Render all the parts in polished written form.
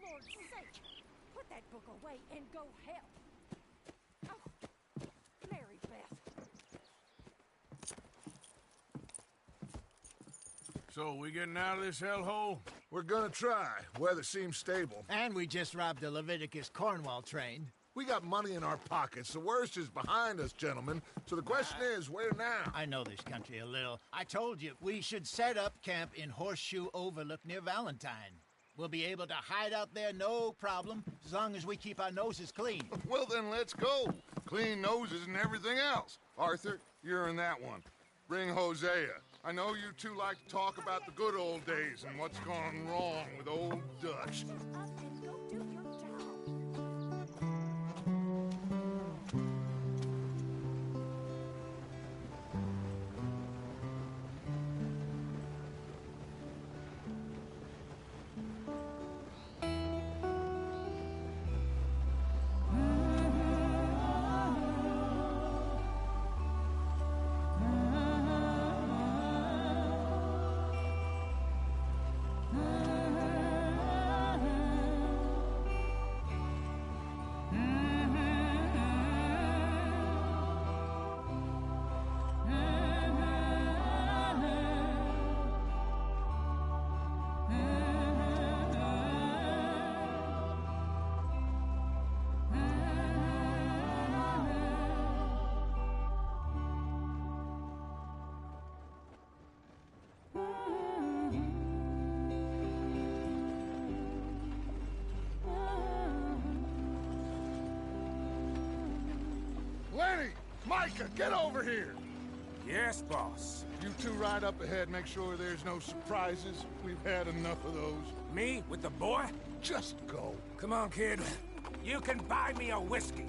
Lord's sake! Put that book away and go help! Oh, Mary Beth. So, we getting out of this hellhole? We're gonna try. Weather seems stable. And we just robbed a Leviticus Cornwall train. We got money in our pockets. The worst is behind us, gentlemen. So the question is, where now? I know this country a little. I told you, we should set up camp in Horseshoe Overlook near Valentine. We'll be able to hide out there, no problem, as long as we keep our noses clean. Well, then let's go. Clean noses and everything else. Arthur, you're in that one. Bring Hosea. I know you two like to talk about the good old days and what's gone wrong with old Dutch. Shut up and go do your job. Lenny! Micah, get over here! Yes, boss. You two ride up ahead, make sure there's no surprises. We've had enough of those. Me with the boy? Just go. Come on, kid. You can buy me a whiskey.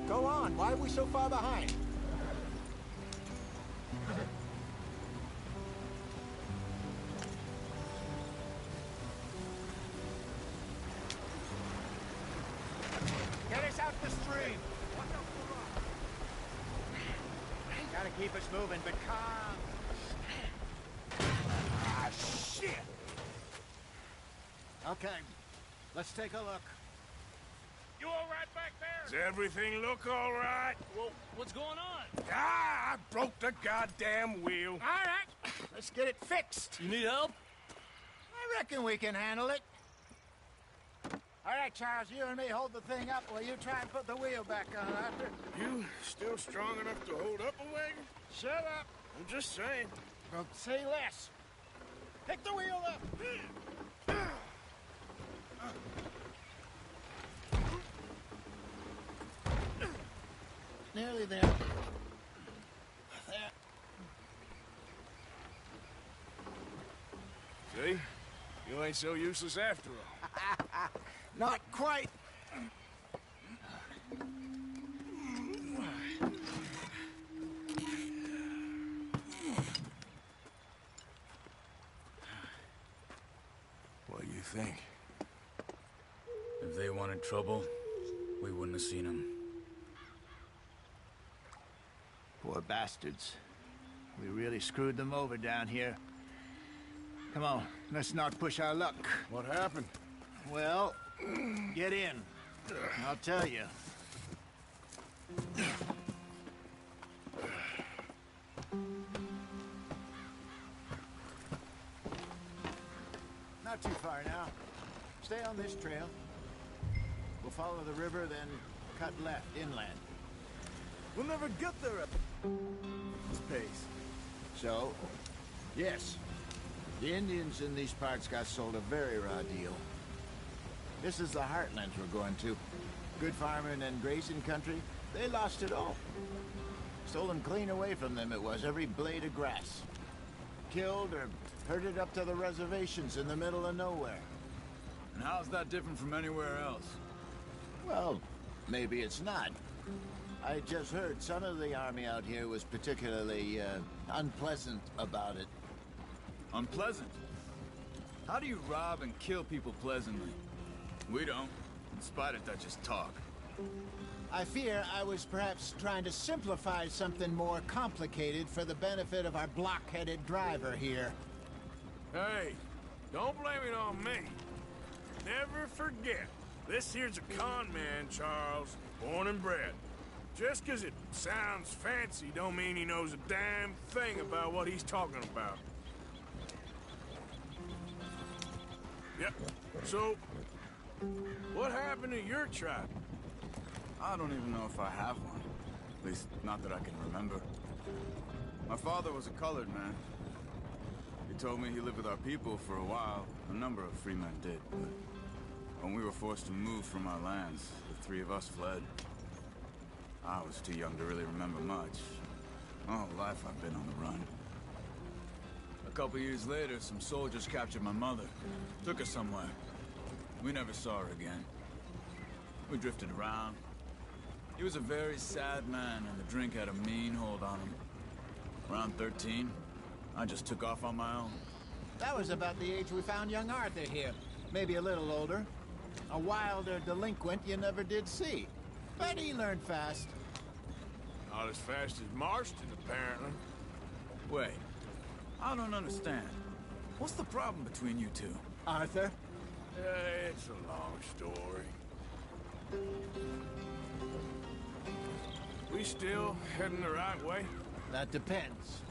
Go on, why are we so far behind? Get us out the stream! Gotta keep us moving, but calm. Ah, shit! Okay, let's take a look. You all right back there? Does everything look all right? Well, what's going on? Ah, I broke the goddamn wheel. All right, let's get it fixed. You need help? I reckon we can handle it. All right, Charles, you and me hold the thing up while you try and put the wheel back on, Arthur. You still strong enough to hold up a wagon? Shut up. I'm just saying. Well, say less. Pick the wheel up. Nearly there. There. See? You ain't so useless after all. Not quite. What do you think? If they wanted trouble, we wouldn't have seen them. Poor bastards. We really screwed them over down here. Come on, let's not push our luck. What happened? Well, get in. I'll tell you. Not too far now. Stay on this trail. We'll follow the river, then cut left inland. We'll never get there at this pace. So, yes, the Indians in these parts got sold a very raw deal. This is the heartlands we're going to. Good farming and grazing country, they lost it all. Stolen clean away from them it was, every blade of grass. Killed or herded up to the reservations in the middle of nowhere. And how's that different from anywhere else? Well, Maybe it's not. I just heard some of the army out here was particularly, unpleasant about it. Unpleasant? How do you rob and kill people pleasantly? We don't, in spite of Dutch's talk. I fear I was perhaps trying to simplify something more complicated for the benefit of our block-headed driver here. Hey, don't blame it on me. Never forget, this here's a con man, Charles, born and bred. Just 'cause it sounds fancy don't mean he knows a damn thing about what he's talking about. Yep, so, what happened to your tribe? I don't even know if I have one. At least, not that I can remember. My father was a colored man. He told me he lived with our people for a while. A number of free men did, but when we were forced to move from our lands, the three of us fled. I was too young to really remember much. My whole life I've been on the run. A couple years later, some soldiers captured my mother. Took her somewhere. We never saw her again. We drifted around. He was a very sad man, and the drink had a mean hold on him. Around 13, I just took off on my own. That was about the age we found young Arthur here. Maybe a little older. A wilder delinquent you never did see. But he learned fast. Not as fast as Marston, apparently. Wait, I don't understand. What's the problem between you two? Arthur? It's a long story. We still heading the right way? That depends.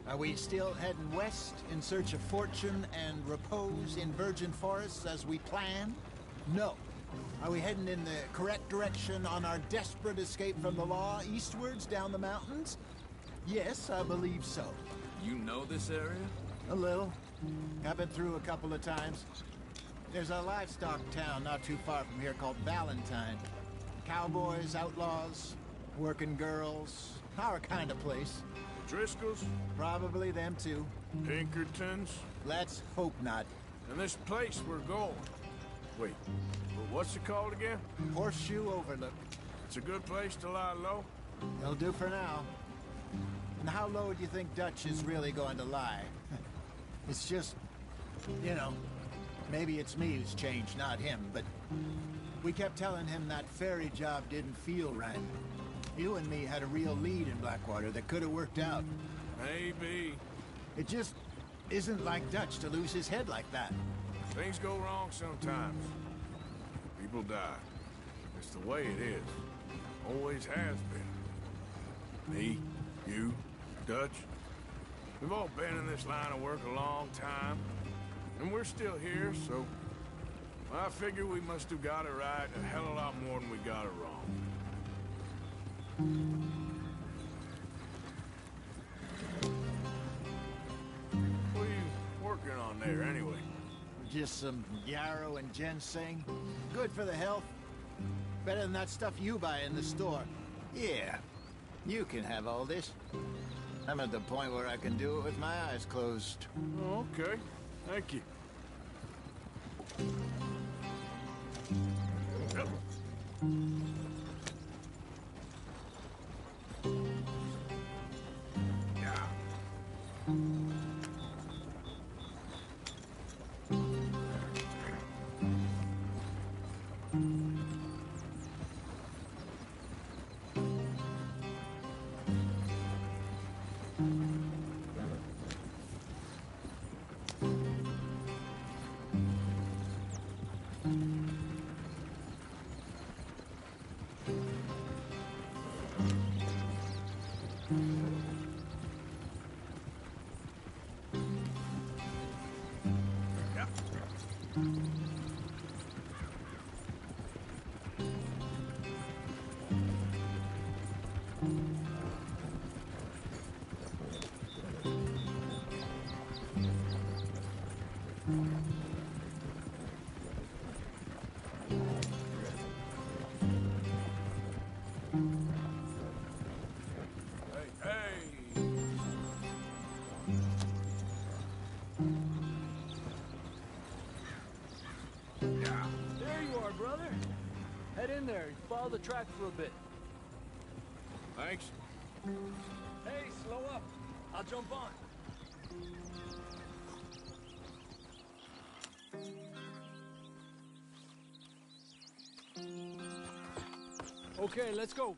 Are we still heading west in search of fortune and repose in virgin forests as we planned? No. Are we heading in the correct direction on our desperate escape from the law eastwards down the mountains? Yes, I believe so. You know this area? A little. I've been through a couple of times. There's a livestock town not too far from here called Valentine. Cowboys, outlaws, working girls, our kind of place. Driscolls? Probably them too. Pinkertons? Let's hope not. And this place we're going. Wait, what's it called again? Horseshoe Overlook. It's a good place to lie low? It'll do for now. And how low do you think Dutch is really going to lie? It's just, you know, maybe it's me who's changed, not him, but we kept telling him that ferry job didn't feel right. You and me had a real lead in Blackwater that could have worked out. Maybe. It just isn't like Dutch to lose his head like that. Things go wrong sometimes. People die. It's the way it is. Always has been. Me, you, Dutch. We've all been in this line of work a long time. And we're still here, so I figure we must have got it right a hell of a lot more than we got it wrong. What are you working on there, anyway? Just some yarrow and ginseng. Good for the health. Better than that stuff you buy in the store. Yeah, you can have all this. I'm at the point where I can do it with my eyes closed. Oh, okay. Thank you. Yep. Yeah. Head in there and follow the track for a bit. Thanks. Hey, slow up. I'll jump on. Okay, let's go.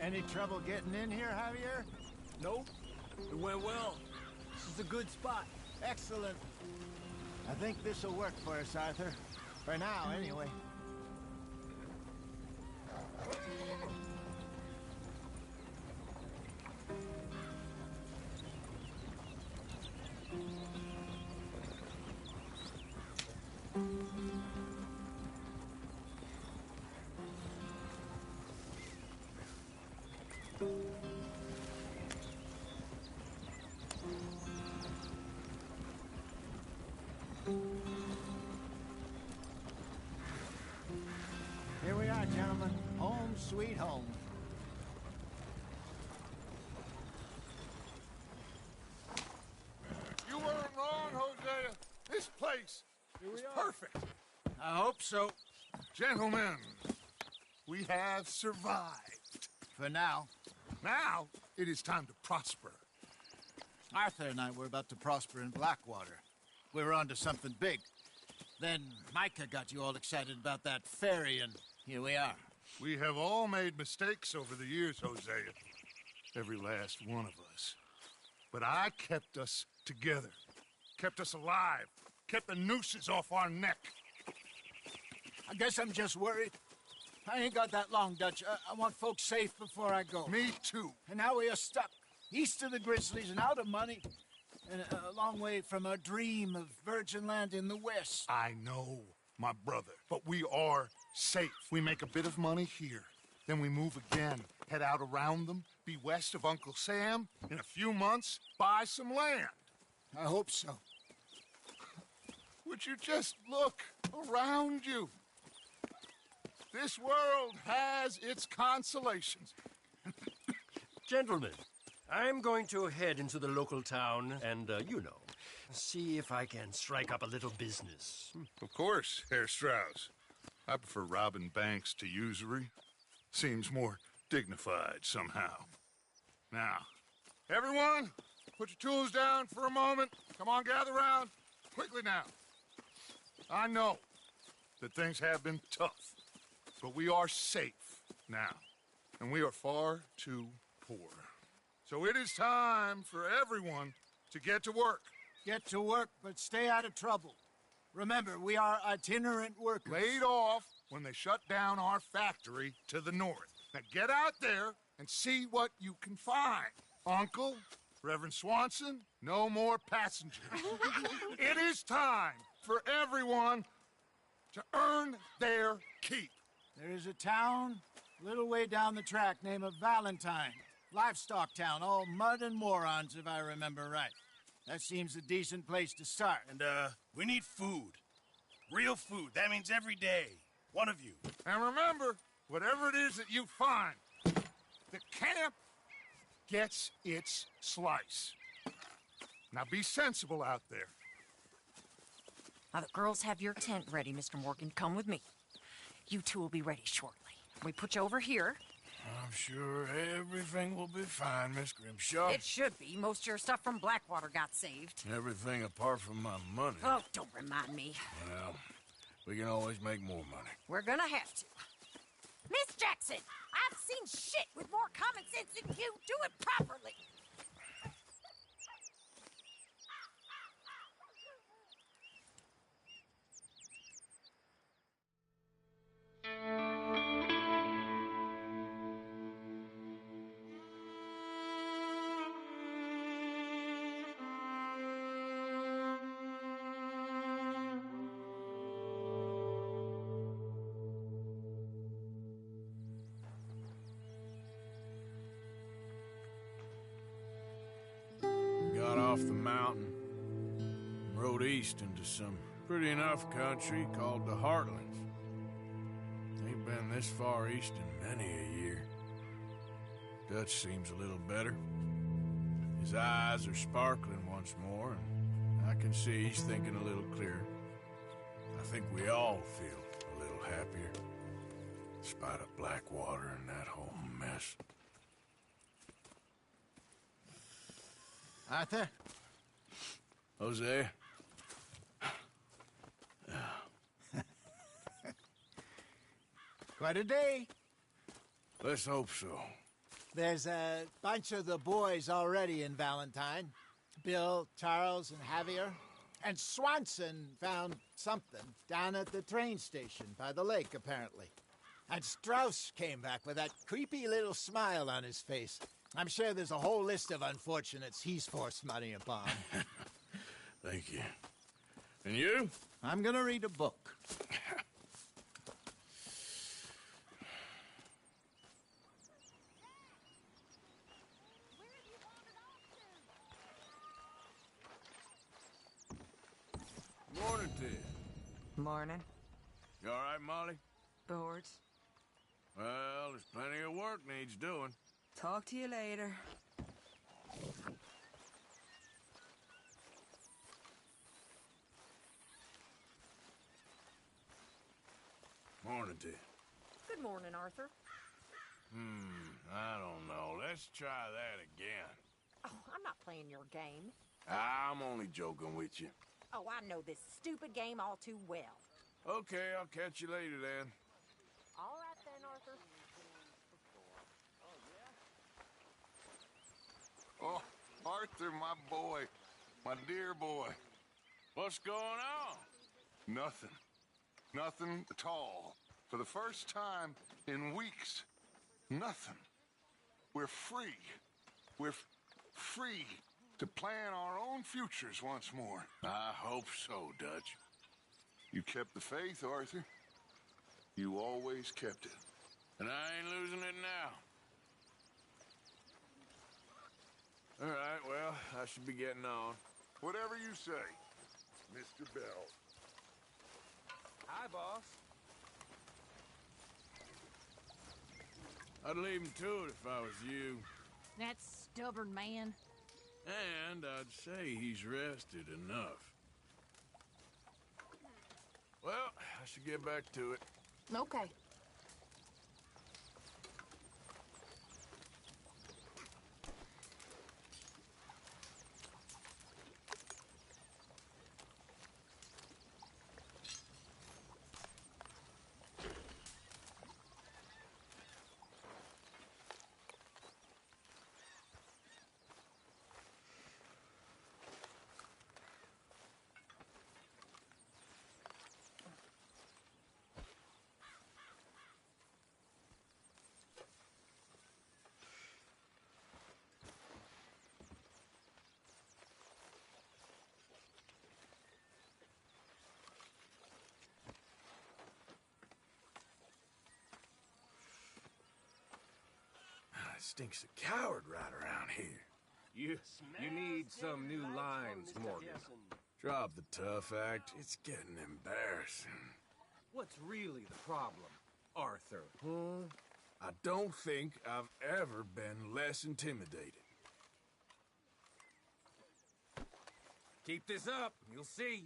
Any trouble getting in here, Javier? Nope. It went well. This is a good spot. Excellent. I think this'll work for us, Arthur. For now, anyway. Here we are, gentlemen. Home sweet home. You weren't wrong, Hosea. This place is perfect. I hope so. Gentlemen, we have survived. For now. Now, it is time to prosper. Arthur and I were about to prosper in Blackwater. We were onto something big. Then Micah got you all excited about that ferry, and here we are. We have all made mistakes over the years, Hosea. Every last one of us. But I kept us together. Kept us alive. Kept the nooses off our neck. I guess I'm just worried. I ain't got that long, Dutch. I want folks safe before I go. Me too. And now we are stuck, east of the Grizzlies and out of money, and a long way from our dream of virgin land in the west. I know, my brother, but we are safe. We make a bit of money here, then we move again, head out around them, be west of Uncle Sam, in a few months, buy some land. I hope so. Would you just look around you? This world has its consolations. Gentlemen, I'm going to head into the local town and, see if I can strike up a little business. Of course, Herr Strauss. I prefer robbing banks to usury. Seems more dignified somehow. Now, everyone, put your tools down for a moment. Come on, gather round. Quickly now. I know that things have been tough, but we are safe now, and we are far too poor. So it is time for everyone to get to work. Get to work, but stay out of trouble. Remember, we are itinerant workers. Laid off when they shut down our factory to the north. Now get out there and see what you can find. Uncle, Reverend Swanson, no more passengers. It is time for everyone to earn their keep. There is a town a little way down the track named Valentine. Livestock town, all mud and morons, if I remember right. That seems a decent place to start. And, we need food. Real food. That means every day. One of you. And remember, whatever it is that you find, the camp gets its slice. Now be sensible out there. Now, the girls have your tent ready, Mr. Morgan. Come with me. You two will be ready shortly. We put you over here. I'm sure everything will be fine, Miss Grimshaw. It should be. Most of your stuff from Blackwater got saved. Everything apart from my money. Oh, don't remind me. Well, we can always make more money. We're gonna have to. Miss Jackson, I've seen shit with more common sense than you. Do it properly. Got off the mountain, rode east into some pretty enough country called the Heartlands. Ain't been this far east in many a year. Dutch seems a little better. His eyes are sparkling once more, and I can see he's thinking a little clearer. I think we all feel a little happier. In spite of Blackwater and that whole mess. Arthur? Jose? Quite a day. Let's hope so. There's a bunch of the boys already in Valentine. Bill, Charles, and Javier. And Swanson found something down at the train station by the lake, apparently. And Strauss came back with that creepy little smile on his face. I'm sure there's a whole list of unfortunates he's forced money upon. Thank you. And you? I'm gonna read a book. Morning, Ted. Morning. You all right, Molly? Bored. Well, there's plenty of work needs doing. Talk to you later. Morning, Ted. Good morning, Arthur. I don't know. Let's try that again. Oh, I'm not playing your game. I'm only joking with you. Oh, I know this stupid game all too well. Okay, I'll catch you later then. All right then, Arthur. Oh, Arthur, my boy. My dear boy. What's going on? Nothing. Nothing at all. For the first time in weeks, nothing. We're free. We're free to plan our own futures once more. I hope so, Dutch. You kept the faith, Arthur. You always kept it. And I ain't losing it now. All right, well, I should be getting on. Whatever you say, Mr. Bell. Hi, boss. I'd leave him to it if I was you. That stubborn man. And I'd say he's rested enough. Well, I should get back to it. Okay. Stinks of coward right around here. You need some new lines, Morgan. Drop the tough act. It's getting embarrassing. What's really the problem, Arthur? I don't think I've ever been less intimidated. Keep this up, you'll see.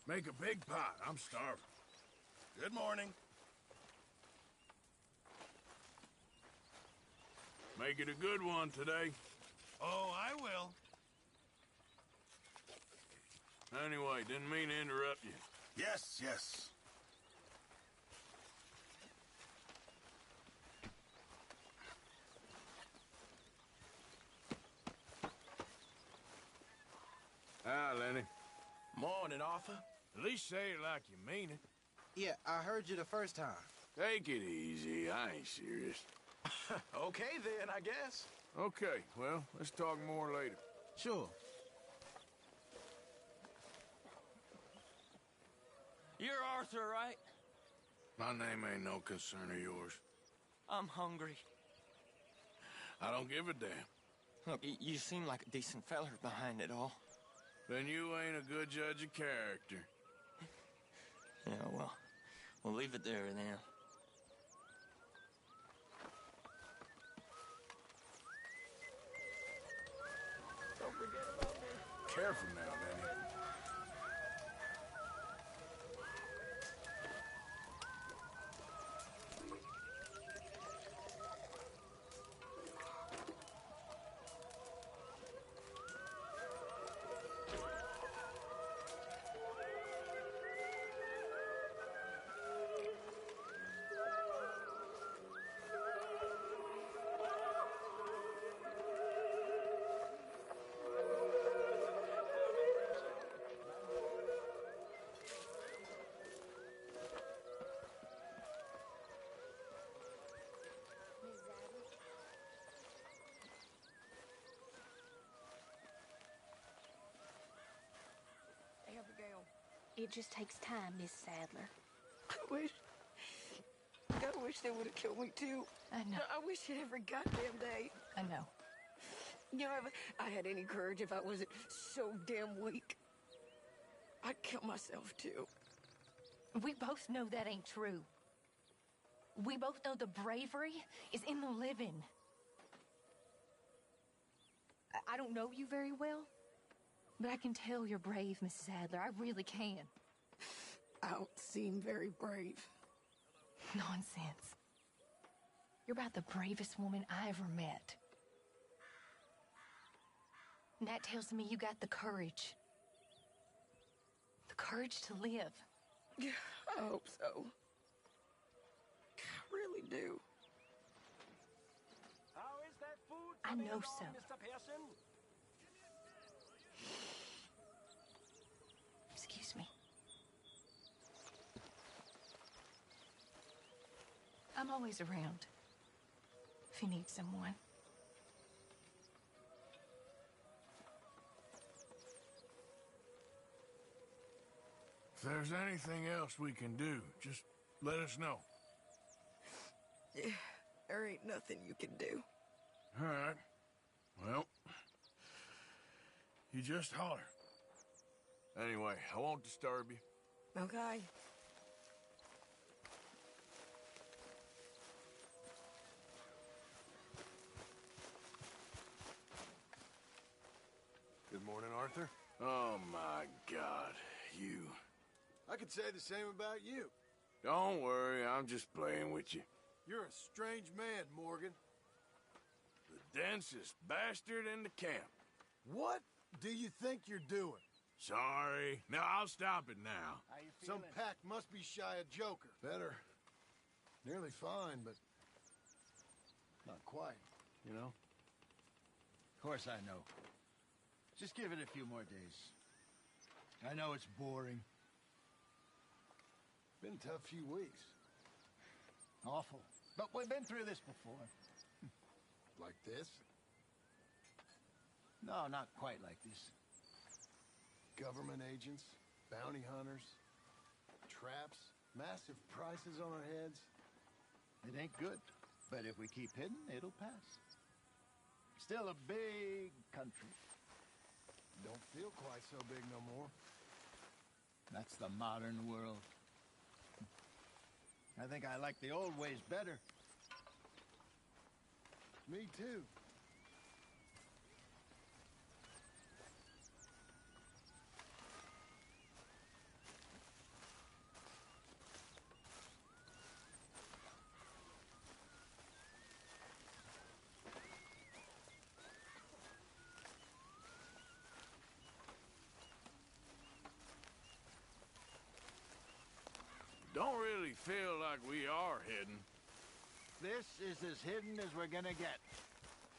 Make a big pot. I'm starving. Good morning. Make it a good one today. Oh, I will. Anyway, didn't mean to interrupt you. Yes, yes. Hi, Lenny. Morning, Arthur. At least say it like you mean it. Yeah, I heard you the first time. Take it easy. I ain't serious. Okay, then, I guess. Okay, well, let's talk more later. Sure. You're Arthur, right? My name ain't no concern of yours. I'm hungry. I don't give a damn. Look, you seem like a decent feller behind it all. Then you ain't a good judge of character. Yeah, well, we'll leave it there then. It just takes time, Miss Sadler. I wish they would have killed me too. I know. I wish it every goddamn day. I know. You know, if I had any courage, if I wasn't so damn weak, I'd kill myself too. We both know that ain't true. We both know the bravery is in the living. I don't know you very well, but I can tell you're brave, Mrs. Adler. I really can. I don't seem very brave. Nonsense. You're about the bravest woman I ever met. And that tells me you got the courage. The courage to live. I hope so. I really do. How is that food? I know so. Mr. Pearson? Excuse me. I'm always around. If you need someone. If there's anything else we can do, just let us know. Yeah, there ain't nothing you can do. All right. Well, you just holler. Anyway, I won't disturb you. Okay. Good morning, Arthur. Oh, my God. You. I could say the same about you. Don't worry, I'm just playing with you. You're a strange man, Morgan. The densest bastard in the camp. What do you think you're doing? Sorry. No, I'll stop it now. Some pack must be shy of Joker. Better. Nearly fine, but not quite, you know? Of course I know. Just give it a few more days. I know it's boring. Been a tough few weeks. Awful. But we've been through this before. Like this? No, not quite like this. Government agents, bounty hunters, traps, massive prices on our heads. It ain't good. But if we keep hidden, it'll pass. Still a big country. Don't feel quite so big no more. That's the modern world. I think I like the old ways better. Me too. Don't really feel like we are hidden. This is as hidden as we're gonna get.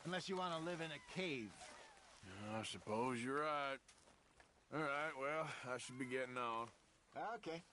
Unless you want to live in a cave. I suppose you're right. All right, well, I should be getting on. Okay.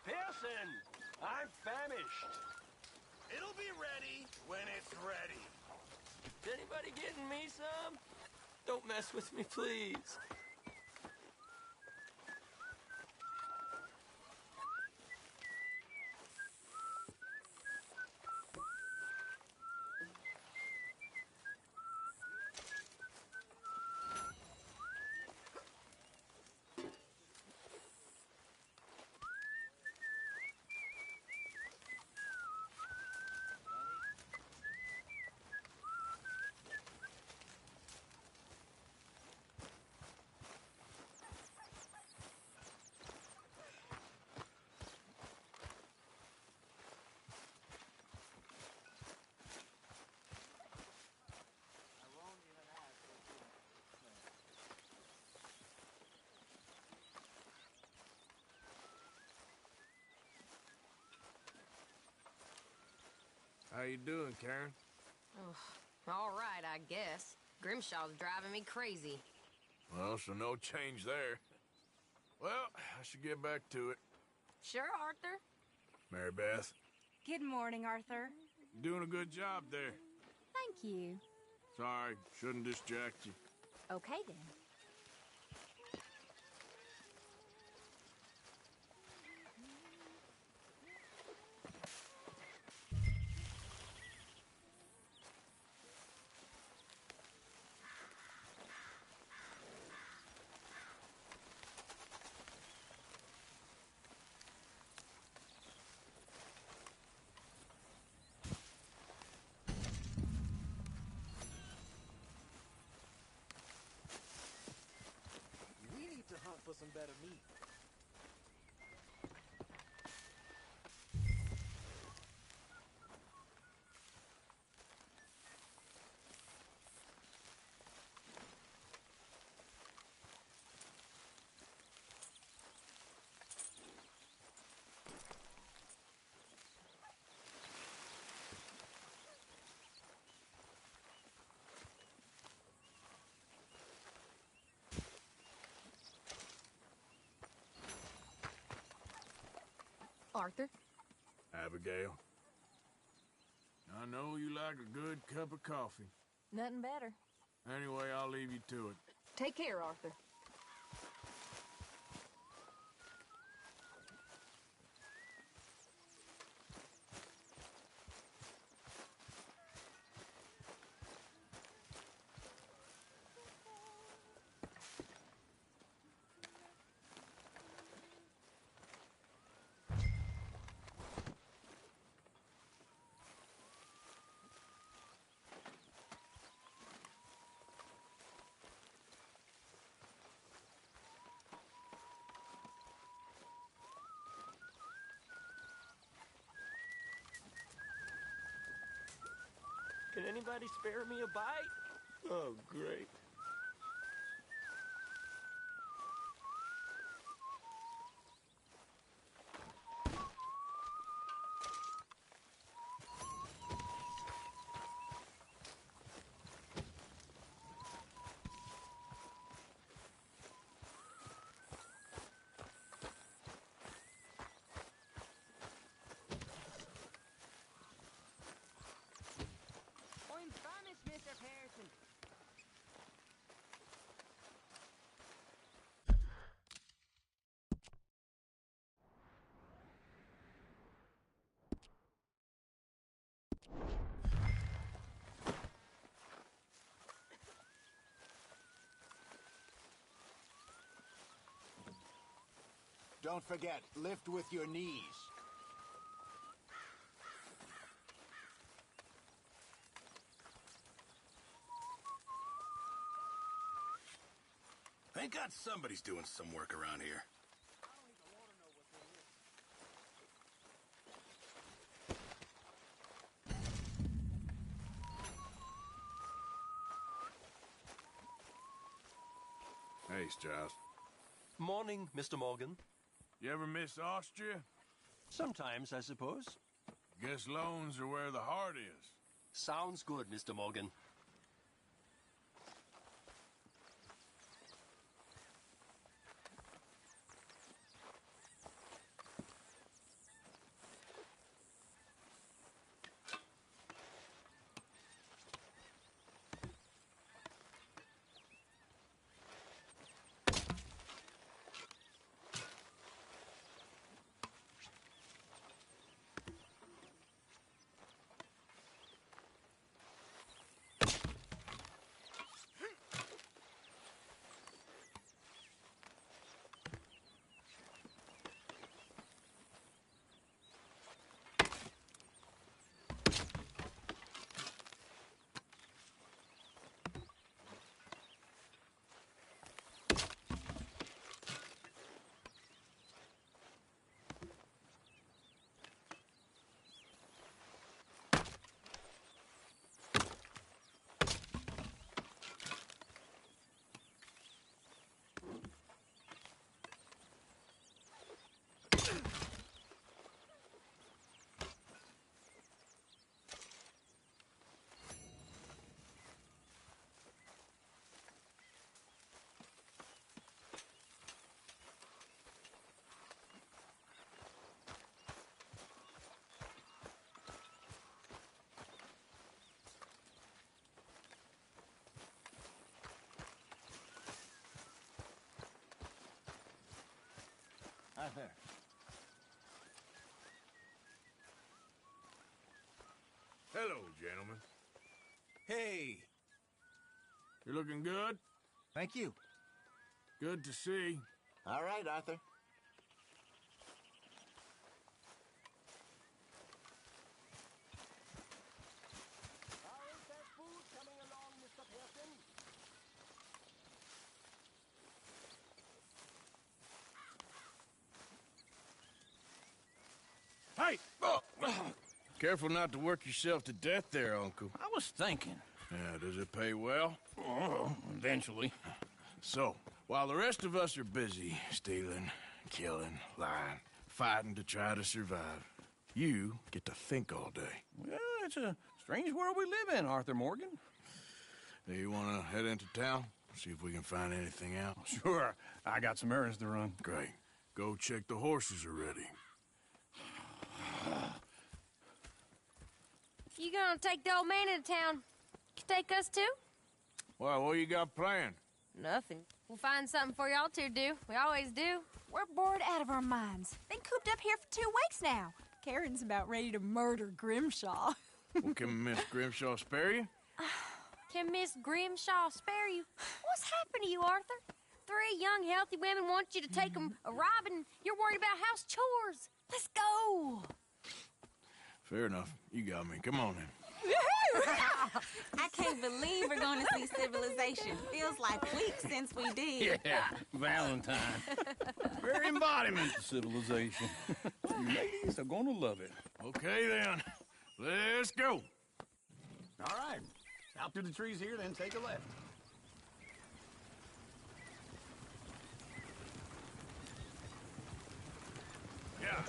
Pearson, I'm famished. It'll be ready when it's ready. Is anybody getting me some? Don't mess with me, please. How you doing, Karen? Oh, all right, I guess. Grimshaw's driving me crazy. Well, so no change there. Well, I should get back to it. Sure, Arthur. Mary Beth, Good morning, Arthur. doing a good job there. Thank you. Sorry, shouldn't distract you. Okay, then. We need to hunt for some better meat. Arthur? Abigail. I know you like a good cup of coffee. Nothing better. Anyway, I'll leave you to it. Take care, Arthur. Can anybody spare me a bite? Oh, great. I'm famished, Mr. Pearson. Don't forget, lift with your knees. Thank God somebody's doing some work around here. Hey, Strauss. Morning, Mr. Morgan. You ever miss Austria? Sometimes, I suppose. Guess loans are where the heart is. Sounds good, Mr. Morgan. Arthur. Hello, gentlemen. Hey. You looking good? Thank you. Good to see. All right, Arthur. Hey! Oh. Careful not to work yourself to death there, Uncle. I was thinking. Yeah, does it pay well? Oh, eventually. So, while the rest of us are busy stealing, killing, lying, fighting to try to survive, you get to think all day. Well, it's a strange world we live in, Arthur Morgan. Do you want to head into town? See if we can find anything out? Sure. I got some errands to run. Great. Go check the horses are ready. You gonna take the old man into town? You take us too? Well, what you got planned? Nothing. We'll find something for y'all to do. We always do. We're bored out of our minds. Been cooped up here for 2 weeks now. Karen's about ready to murder Grimshaw. Well, can Miss Grimshaw spare you? Can Miss Grimshaw spare you? What's happened to you, Arthur? 3 young, healthy women want you to take them a robbing. You're worried about house chores. Let's go. Fair enough. You got me. Come on then. I can't believe we're going to see civilization. Feels like weeks since we did. Yeah, Valentine. Very embodiment of civilization. You ladies are gonna love it. Okay then. Let's go. All right. Out through the trees here, then take a left. Yeah.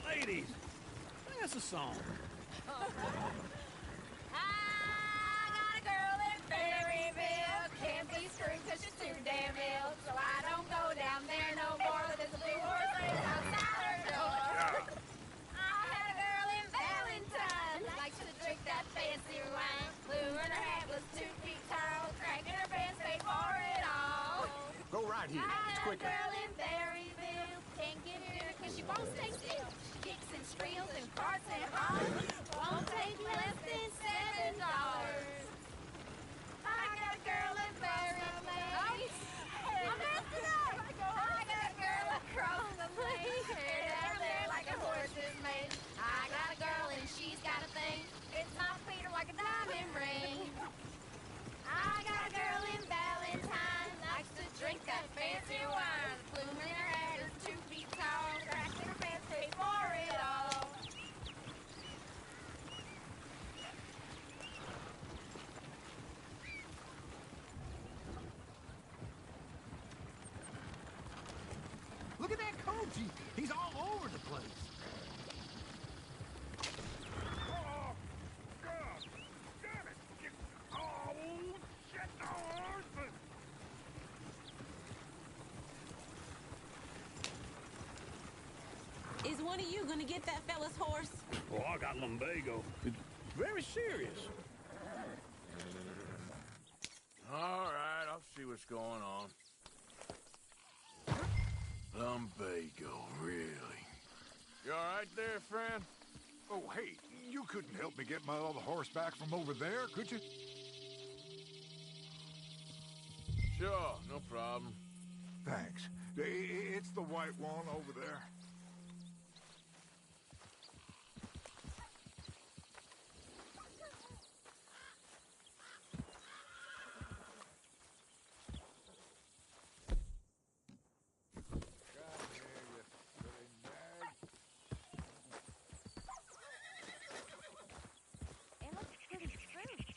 Ladies, sing us a song. I got a girl in Berryville. Can't be screwed 'cause she's too damn ill. So I don't go down there no more. There's a blue horse race outside her door. I had a girl in Valentine. Likes to drink that fancy wine. Blue and her hat was 2 feet tall. Cracking her pants, paid for it all. Go right here. I It's had a quicker. girl in Berryville. Can't get her 'cause she won't stay still. Kicks and squeals and carts and hogs. Won't take less than $7. I got a girl in Berryville. I messed it up. I got a girl across the lane. Hair down there like a horse is made. I got a girl and she's got a thing. It's my Peter like a diamond ring. I got a girl in Valentine. Likes to drink that fancy wine. Plume in her hat is 2 feet tall. Cracked in her pants, paid for it all. Look at that coach. He's all over the place. Oh, God! Damn it! Oh, shit! Is one of you going to get that fella's horse? Oh, I got lumbago. It's very serious. All right, I'll see what's going on. Lumbago, really? You all right there, friend? Oh, hey, you couldn't help me get my other horse back from over there, could you? Sure, no problem. Thanks. It's the white one over there. It looks pretty true.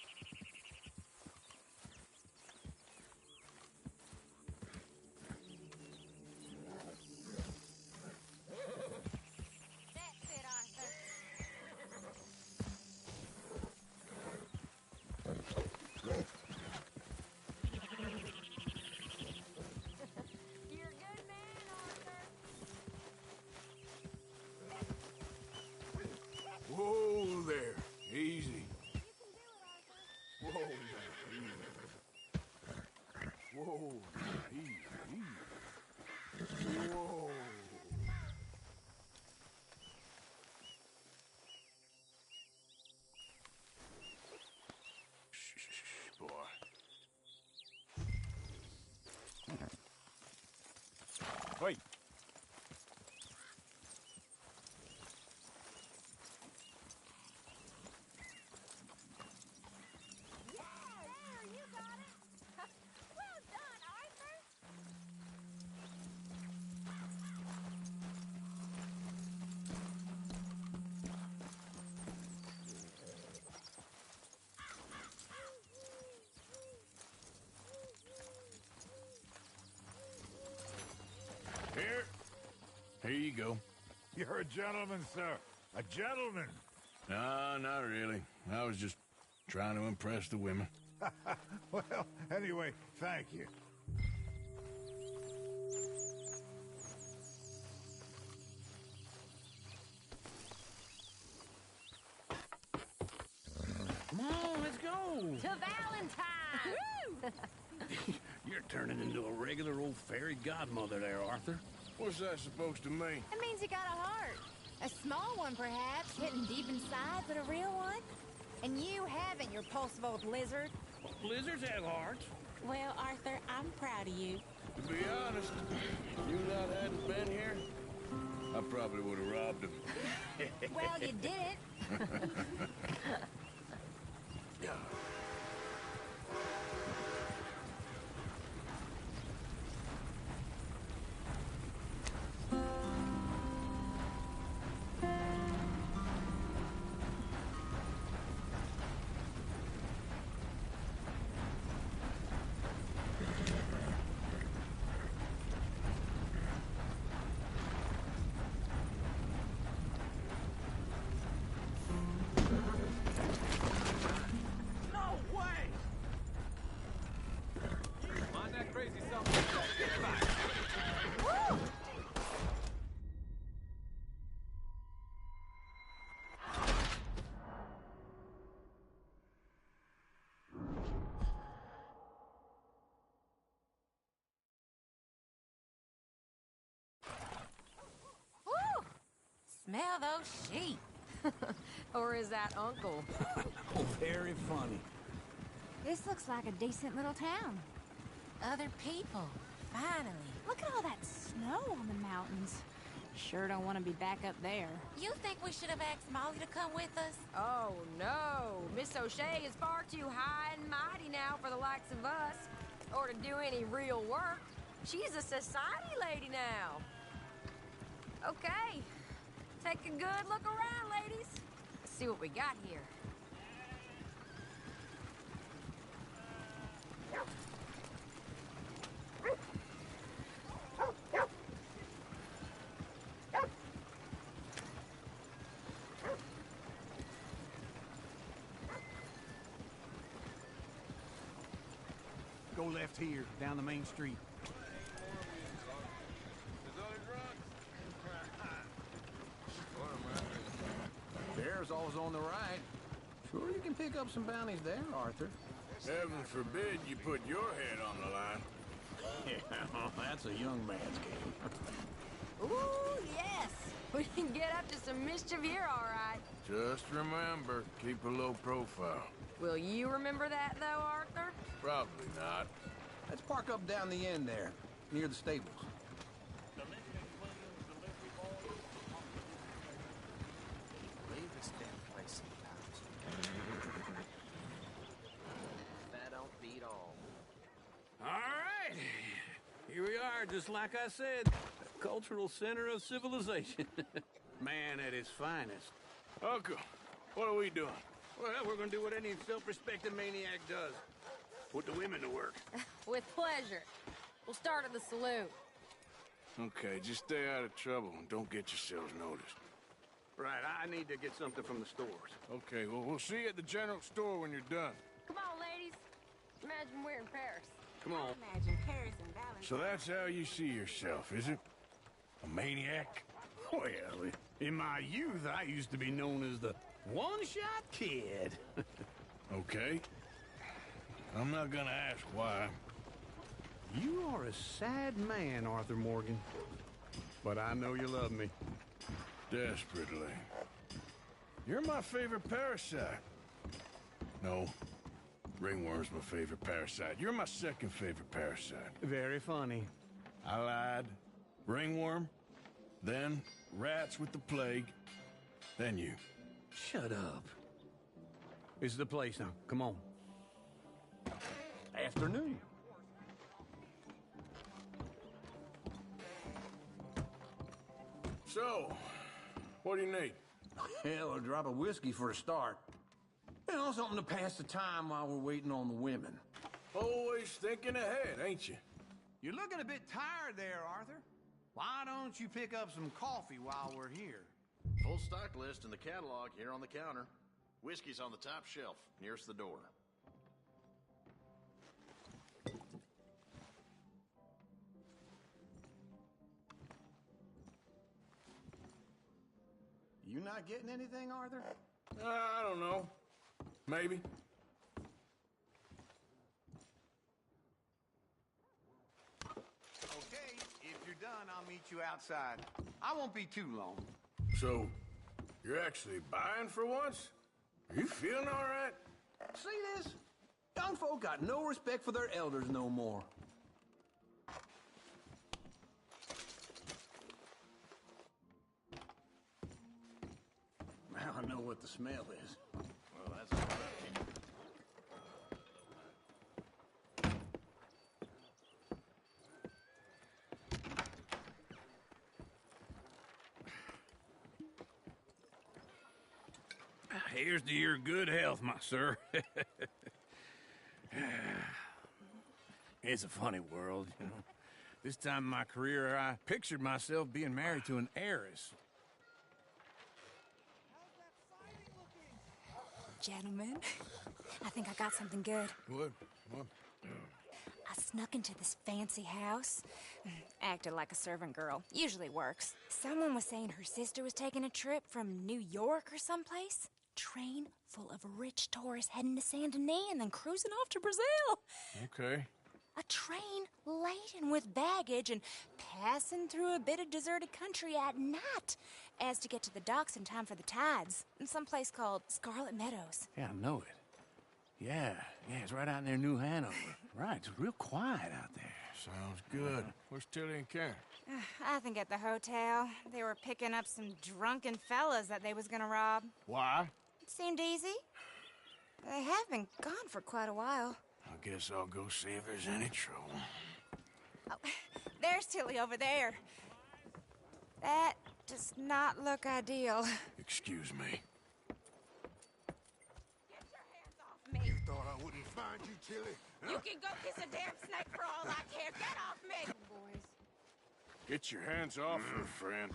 Wait. Here you go. You're a gentleman, sir. A gentleman. No, not really. I was just trying to impress the women. Well, anyway, thank you. Come on, let's go. To Valentine! You're turning into a regular old fairy godmother there, Arthur. What's that supposed to mean? It means you got a heart. A small one, perhaps, hidden deep inside, but a real one. And you haven't, you repulsive old lizard. Lizards have hearts. Well, Arthur, I'm proud of you. To be honest, if you lot hadn't been here, I probably would have robbed him. Well, you did it. Smell those sheep. Or is that Uncle? Oh, very funny. This looks like a decent little town. Other people. Finally. Look at all that snow on the mountains. Sure don't want to be back up there. You think we should have asked Molly to come with us? Oh, no. Miss O'Shea is far too high and mighty now for the likes of us, or to do any real work. She's a society lady now. Okay. Take a good look around, ladies. Let's see what we got here. Go left here, down the main street. Bear's always on the right. Sure you can pick up some bounties there, Arthur. Heaven forbid you put your head on the line. Yeah, that's a young man's game. Ooh, yes. We can get up to some mischief here, all right. Just remember, keep a low profile. Will you remember that, though, Arthur? Probably not. Let's park up down the end there, near the stables. Leave this damn place sometimes. That don't beat all. All right. Here we are, just like I said. The cultural center of civilization. Man at his finest. Uncle, what are we doing? Well, we're gonna do what any self-respecting maniac does. Put the women to work. With pleasure. We'll start at the saloon. Okay, just stay out of trouble and don't get yourselves noticed. Right, I need to get something from the stores. Okay, well, we'll see you at the general store when you're done. Come on, ladies. Imagine we're in Paris. Come on. Imagine Paris and Valentine. So that's how you see yourself, is it? A maniac? Well, in my youth, I used to be known as the one-shot kid. Okay. I'm not gonna ask why. You are a sad man, Arthur Morgan. But I know you love me. Desperately. You're my favorite parasite. No. Ringworm's my favorite parasite. You're my second favorite parasite. Very funny. I lied. ringworm, then rats with the plague, then you. Shut up. This is the place now. Come on. Afternoon. So, what do you need? Hell, a drop of whiskey for a start. You know, something to pass the time while we're waiting on the women. Always thinking ahead, ain't you? You're looking a bit tired there, Arthur. Why don't you pick up some coffee while we're here? Full stock list in the catalog here on the counter. Whiskey's on the top shelf, nearest the door. You not getting anything, Arthur? I don't know. Maybe. Okay, if you're done, I'll meet you outside. I won't be too long. So, you're actually buying for once? Are you feeling all right? See this? Young folk got no respect for their elders no more. Now I know what the smell is. Well, that's all right. Here's to your good health, my sir. It's a funny world, you know. This time in my career, I pictured myself being married to an heiress. Gentlemen, I think I got something good. What? I snuck into this fancy house. Acted like a servant girl. Usually works. Someone was saying her sister was taking a trip from New York or someplace. Train full of rich tourists heading to Saint Denis and then cruising off to Brazil. Okay. A train laden with baggage and passing through a bit of deserted country at night as to get to the docks in time for the tides in some place called Scarlet Meadows. Yeah, I know it. Yeah, it's right out near New Hanover. Right, it's real quiet out there. Sounds good. Where's Tilly and Karen? I think at the hotel. They were picking up some drunken fellas that they was gonna rob. Why? It seemed easy. They have been gone for quite a while. I guess I'll go see if there's any trouble. Oh, there's Tilly over there. That does not look ideal. Excuse me. Get your hands off me. You thought I wouldn't find you, Tilly? You can go kiss a damn snake for all I care. Get off me. Boys. Get your hands off her, friend.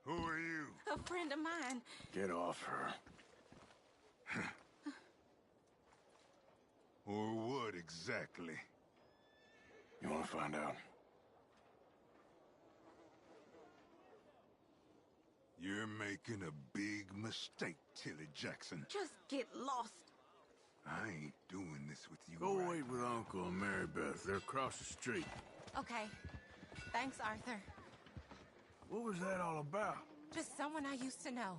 Who are you? A friend of mine. Get off her. Or what exactly? You want to find out? You're making a big mistake, Tilly Jackson. Just get lost. I ain't doing this with you. Go right wait with now. Uncle and Mary Beth. They're across the street. Okay. Thanks, Arthur. What was that all about? Just someone I used to know.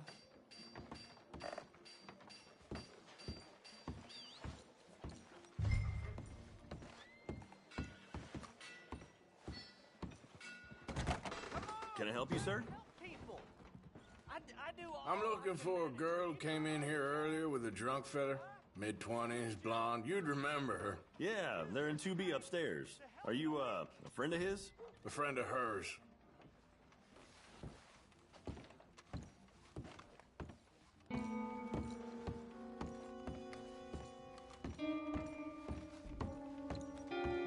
Can I help you, sir? People. I do all I'm looking for a girl who came in here earlier with a drunk fella. Mid-20s, blonde. You'd remember her. Yeah, they're in 2B upstairs. Are you, a friend of his? A friend of hers.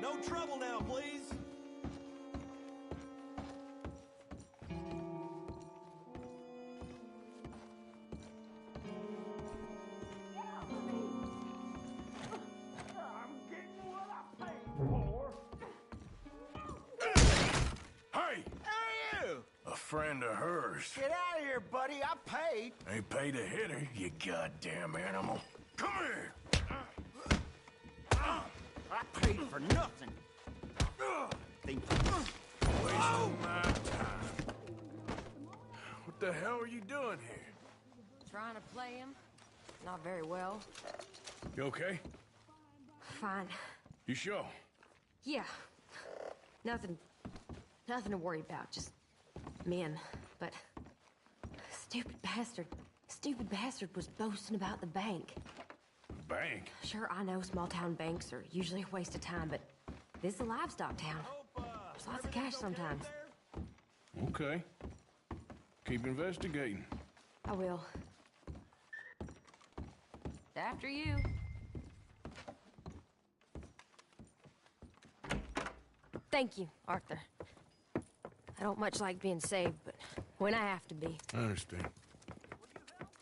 No trouble now, please. Hey! Who are you? A friend of hers. Get out of here, buddy. I paid. Ain't paid to hit her, you goddamn animal. Come here! I paid for nothing. Wasting my time. What the hell are you doing here? Trying to play him? Not very well. You okay? Fine. You sure? Yeah. Nothing Nothing to worry about, just men. But stupid bastard was boasting about the bank. Bank? Sure, I know small town banks are usually a waste of time, but this is a livestock town. There's lots of cash sometimes. Okay. Keep investigating. I will. After you. Thank you, Arthur. I don't much like being saved, but when I have to be. I understand.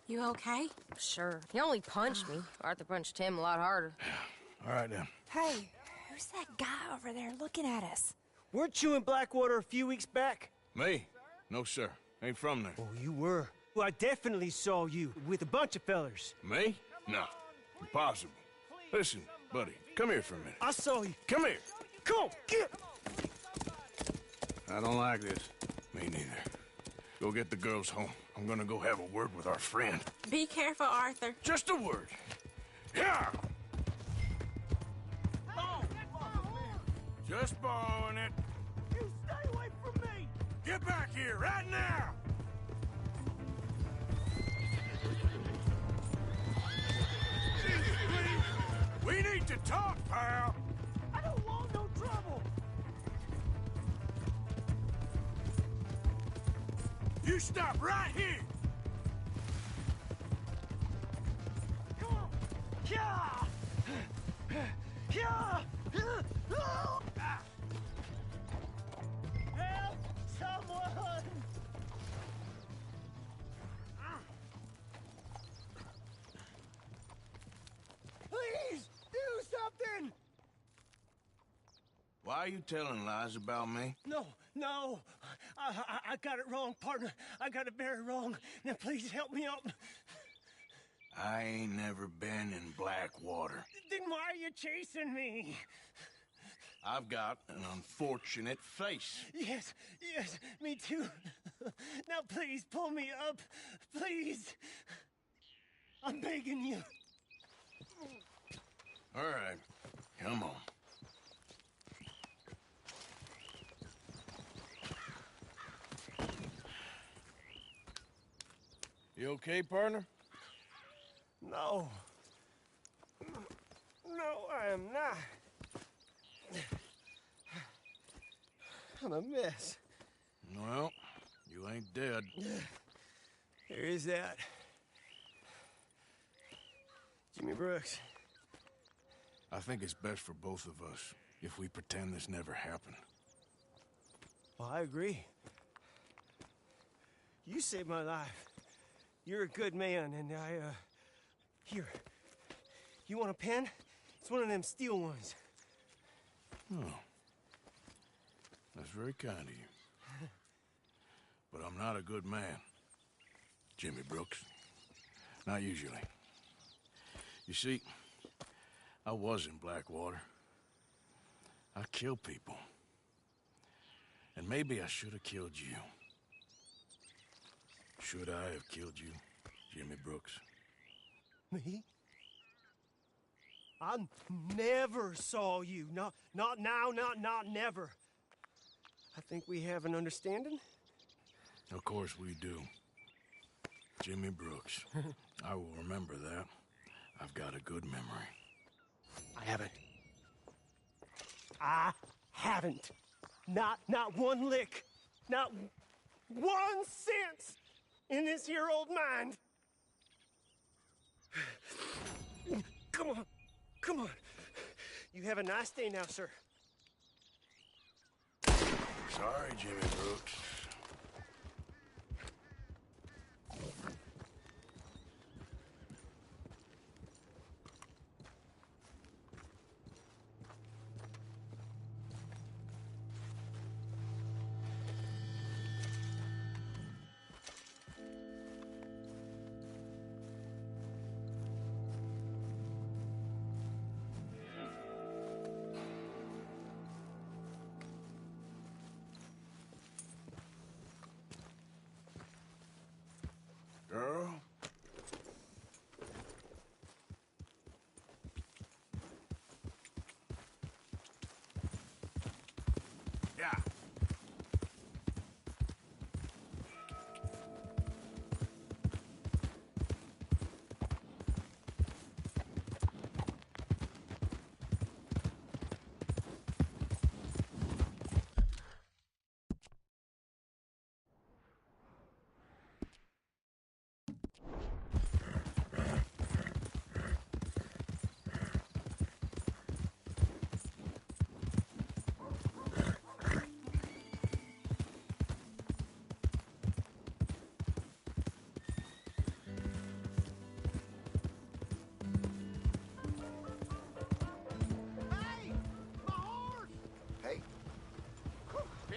You okay? Sure. He only punched me. Arthur punched him a lot harder. All right, then. Hey, who's that guy over there looking at us? Weren't you in Blackwater a few weeks back? Me? No, sir. Ain't from there. Oh, you were. Well, I definitely saw you with a bunch of fellers. Me? No. Impossible. Listen, buddy, come here for a minute. I saw you. Come here. Come on, get! I don't like this. Me neither. Go get the girls home. I'm gonna go have a word with our friend. Be careful, Arthur. Just a word. Yeah! Just borrowing it. You stay away from me! Get back here right now! We need to talk, pal! I don't want no trouble! You stop right here! Come on! Yeah! Yeah! Help! Someone! Please, do something! Why are you telling lies about me? No. I got it wrong, partner. I got it very wrong. Now, please help me up. I ain't never been in Blackwater. Then why are you chasing me? I've got an unfortunate face. Yes, me too. Now, please, pull me up. Please. I'm begging you. All right, come on. You okay, partner? No. No, I am not. I'm a mess. Well, you ain't dead. There is that. Jimmy Brooks. I think it's best for both of us if we pretend this never happened. Well, I agree. You saved my life. You're a good man, and here. You want a pen? It's one of them steel ones. Oh. That's very kind of you. But I'm not a good man, Jimmy Brooks. Not usually. You see, I was in Blackwater. I killed people. And maybe I should have killed you. Should I have killed you, Jimmy Brooks? Me? I never saw you. Not now, not never. I think we have an understanding. Of course we do. Jimmy Brooks. I will remember that. I've got a good memory. I haven't. Not one lick. Not 1 cent in this here old mind. Come on. You have a nice day now, sir. Sorry, Jimmy Brooks.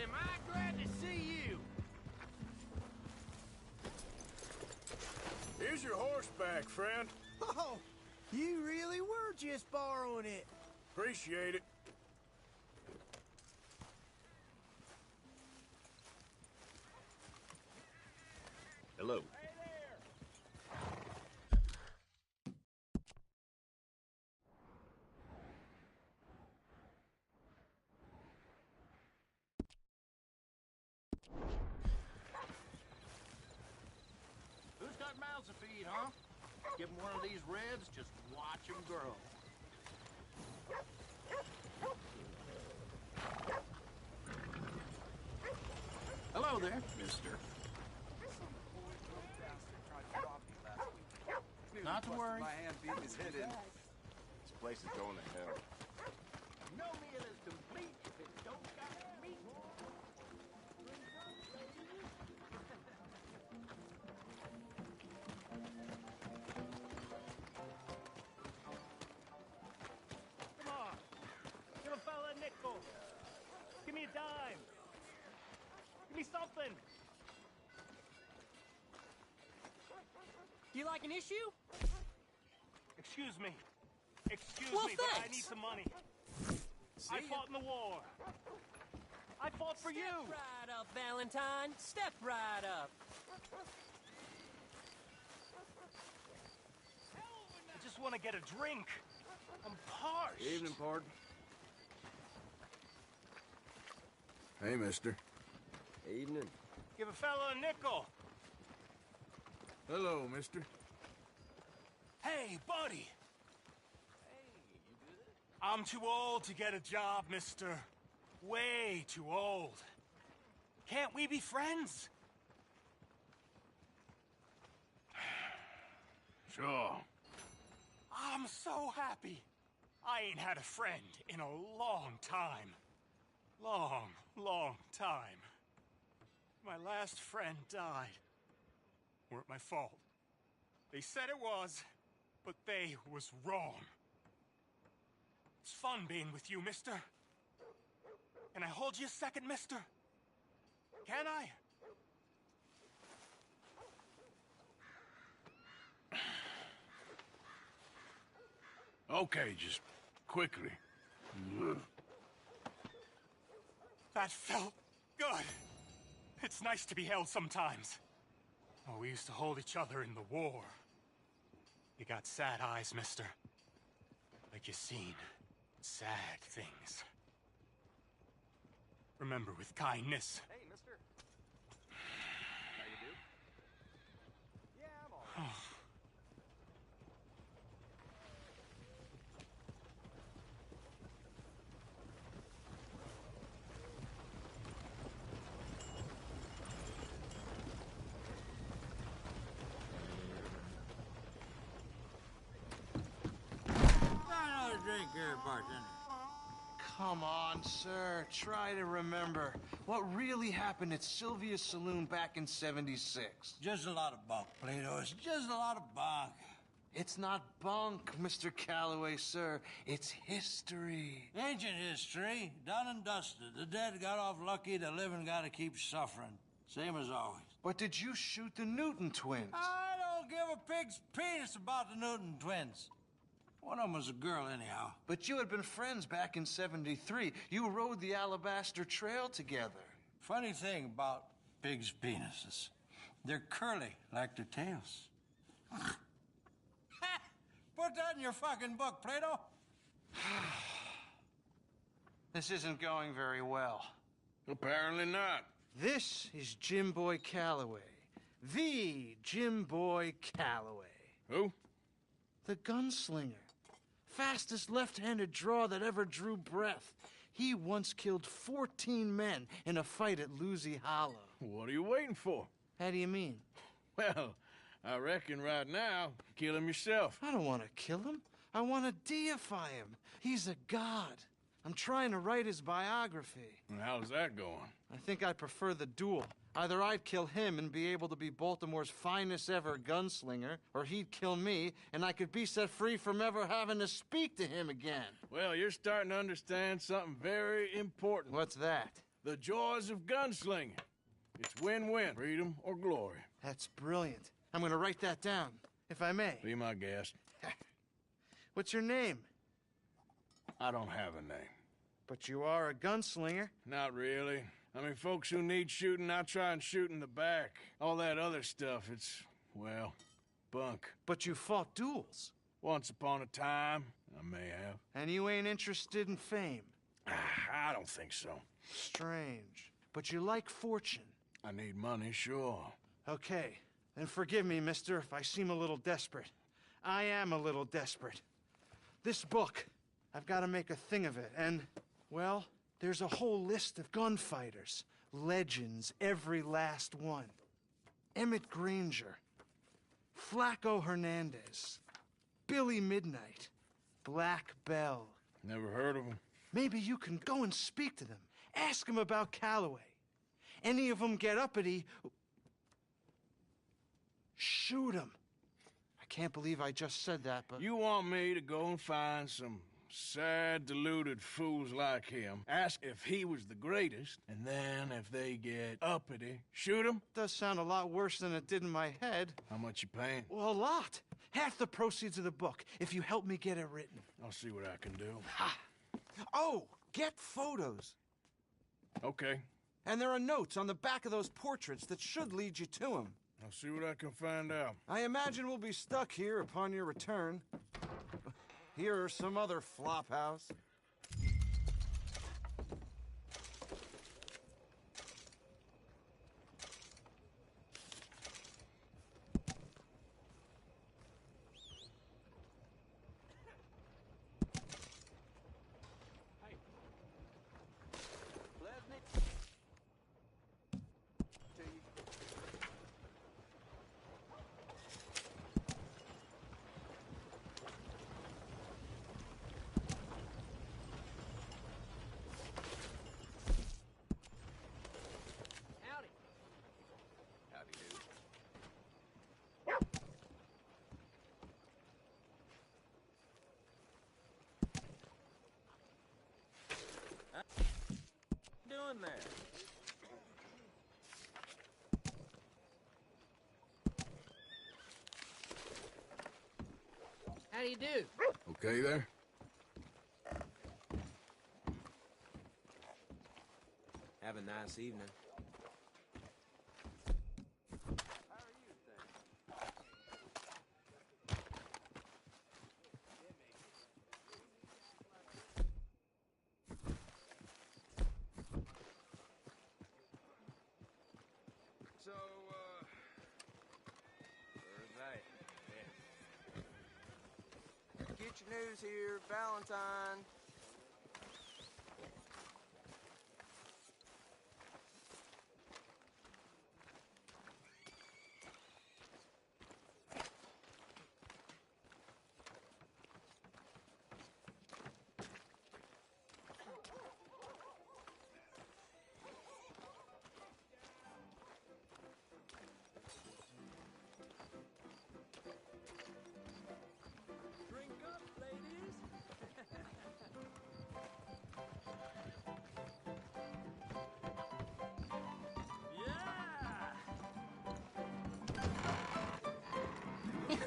am I glad to see you. Here's your horseback, friend. Oh, you really were just borrowing it. Appreciate it. Hello. Who's got mouths to feed, huh? Give 'em one of these reds, just watch 'em grow. Hello there, mister. Not to worry. My hand beat his head in. This place is going to hell. No meal is complete if it don't got meat. Come on. Give a fella a nickel. Give me a dime. Give me something. You like an issue? Excuse me. Excuse Well, me, but I thanks. need some money. I fought in the war. I fought for you. Step right up, Valentine. Step right up. I just want to get a drink. I'm parched. Evening, pardon. Hey, mister. Evening. Give a fella a nickel. Hello, mister. Hey, buddy. I'm too old to get a job, mister. Way too old. Can't we be friends? Sure. I'm so happy. I ain't had a friend in a long time. Long time. My last friend died. Weren't my fault. They said it was, but they was wrong. It's fun being with you, mister. Can I hold you a second, mister? Can I? Okay, just quickly. That felt good. It's nice to be held sometimes. Oh, we used to hold each other in the war. You got sad eyes, mister. Like you seen sad things. Remember with kindness. Hey, mister. How you do? Yeah, I'm all right. Another drink here, bartender. Come on, sir. Try to remember what really happened at Sylvia's Saloon back in '76. Just a lot of bunk, Plato. It's just a lot of bunk. It's not bunk, Mr. Calloway, sir. It's history. Ancient history, done and dusted. The dead got off lucky, the living gotta keep suffering. Same as always. But did you shoot the Newton twins? I don't give a pig's penis about the Newton twins. One of them was a girl, anyhow. But you had been friends back in '73. You rode the Alabaster Trail together. Funny thing about pigs' penises. They're curly, like their tails. Put that in your fucking book, Plato. This isn't going very well. Apparently not. This is Jim Boy Calloway. The Jim Boy Calloway. Who? The gunslinger. Fastest left-handed draw that ever drew breath. He once killed 14 men in a fight at Lucy Hollow. What are you waiting for? How do you mean? Well, I reckon right now, kill him yourself. I don't want to kill him. I want to deify him. He's a god. I'm trying to write his biography. And how's that going? I think I'd prefer the duel. Either I'd kill him and be able to be Baltimore's finest ever gunslinger, or he'd kill me, and I could be set free from ever having to speak to him again. Well, you're starting to understand something very important. What's that? The joys of gunslinging. It's win-win, freedom or glory. That's brilliant. I'm gonna write that down, if I may. Be my guest. What's your name? I don't have a name. But you are a gunslinger. Not really. I mean, folks who need shooting, I try and shoot in the back. All that other stuff, it's, well, bunk. But you fought duels. Once upon a time, I may have. And you ain't interested in fame. I don't think so. Strange. But you like fortune. I need money, sure. Okay. Then forgive me, mister, if I seem a little desperate. I am a little desperate. This book, I've got to make a thing of it, and, well, there's a whole list of gunfighters. Legends, every last one. Emmett Granger. Flaco Hernandez. Billy Midnight. Black Bell. Never heard of them. Maybe you can go and speak to them. Ask them about Calloway. Any of them get uppity, shoot them. I can't believe I just said that, but... You want me to go and find some sad, deluded fools like him, ask if he was the greatest, and then if they get uppity, shoot him? Does sound a lot worse than it did in my head. How much you paying? Well, a lot. Half the proceeds of the book, if you help me get it written. I'll see what I can do. Ha! Oh, get photos. Okay. And there are notes on the back of those portraits that should lead you to him. I'll see what I can find out. I imagine we'll be stuck here upon your return. Here are some other flophouse. Doing there? How do you do? Okay there? Have a nice evening. So, where's that? Yeah. Get your news here, Valentine.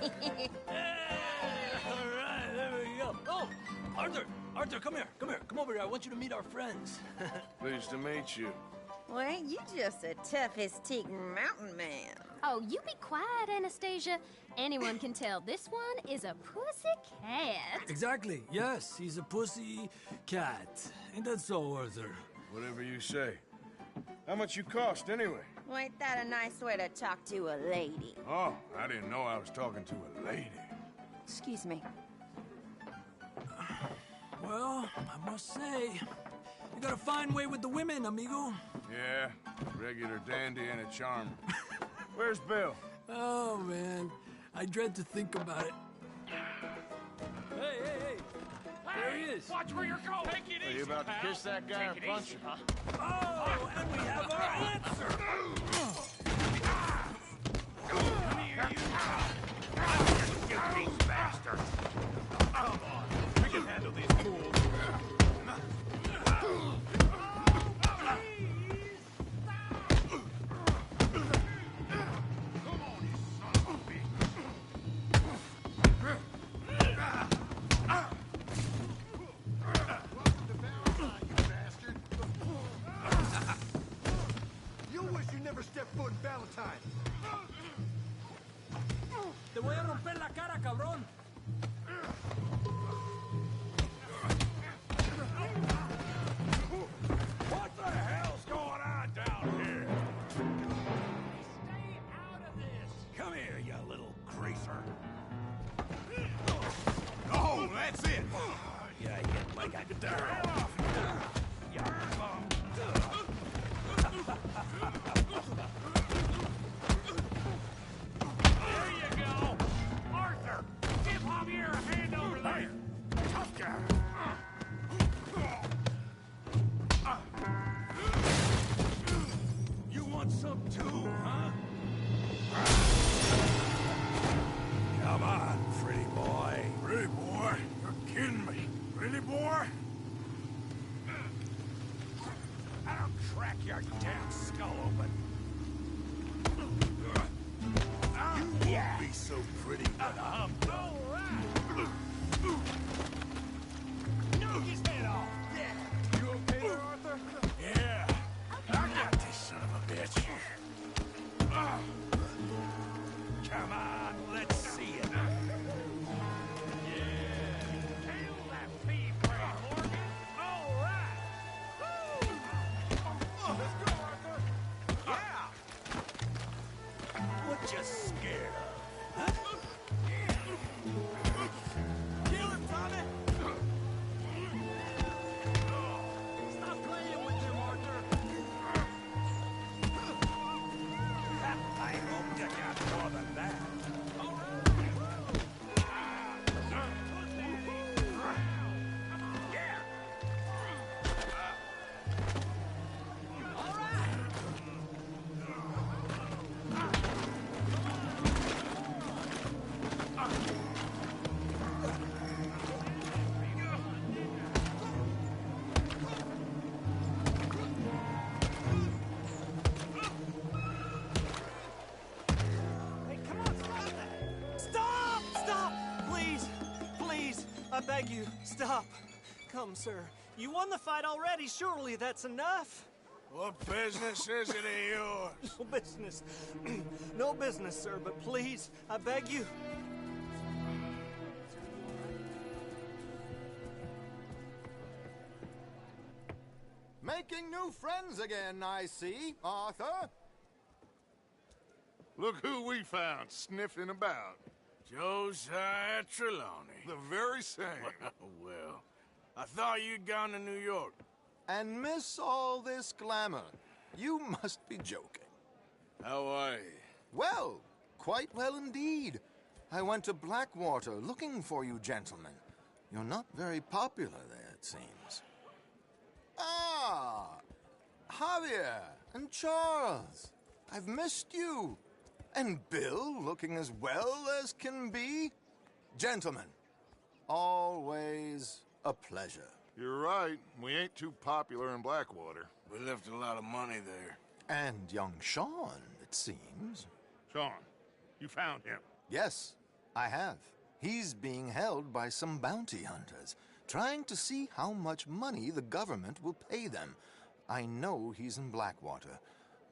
All right, there we go. Oh, Arthur, come here. Come over here. I want you to meet our friends. Pleased to meet you. Well, ain't you just a toughest teak mountain man? Oh, you be quiet, Anastasia. Anyone can tell this one is a pussy cat. Exactly. Yes, he's a pussy cat. Ain't that so, Arthur? Whatever you say. How much you cost, anyway? Well, ain't that a nice way to talk to a lady? Oh, I didn't know I was talking to a lady. Excuse me. Well, I must say, you got a fine way with the women, amigo. Yeah, regular dandy and a charmer. Where's Bill? Oh, man. I dread to think about it. Hey! There he is. Watch where you're going. Take it easy, Are you about to kiss that guy and punch him? Oh, and we have our answer. Get these bastards. Come on. We can handle these fools. wish you never stepped foot in Valentine. Te voy a romper la cara, cabrón. What the hell's going on down here? Stay out of this. Come here, you little greaser. Oh, that's it. Yeah, you hit like a girl. There you go. Arthur, give Javier a hand over there. Tough guy. You want some too, huh? Come on, pretty boy. Pretty boy? You're kidding me. Pretty boy? I'll crack your damn skull open. You won't be so pretty when I'm all right. Knock his head off. Yeah. You okay there, Arthur? Yeah. I got this son of a bitch. Come on, let's see it. Yeah. Handle that pea brain, Morgan. All right. Woo. Let's go, Arthur. Yeah. What you scared of? Huh? Kill him, Tommy. Stop playing with him, Arthur. I hope you got more than that. All right. Yeah. All right. Hey, come on, stop that! Stop! Stop! Please! Please! I beg you, stop. Come, sir. You won the fight already. Surely that's enough. What business is it of yours? No business. No business, sir, but please, I beg you. Making new friends again, I see, Arthur. Look who we found sniffing about. Josiah Trelawney. The very same. Well, I thought you'd gone to New York. And miss all this glamour. You must be joking. How are you? Well, quite well indeed. I went to Blackwater looking for you gentlemen. You're not very popular there, it seems. Ah! Javier and Charles. I've missed you. And Bill looking as well as can be. Gentlemen, always a pleasure. You're right. We ain't too popular in Blackwater. We left a lot of money there. And young Sean, it seems. Sean, you found him? Yes, I have. He's being held by some bounty hunters, trying to see how much money the government will pay them. I know he's in Blackwater,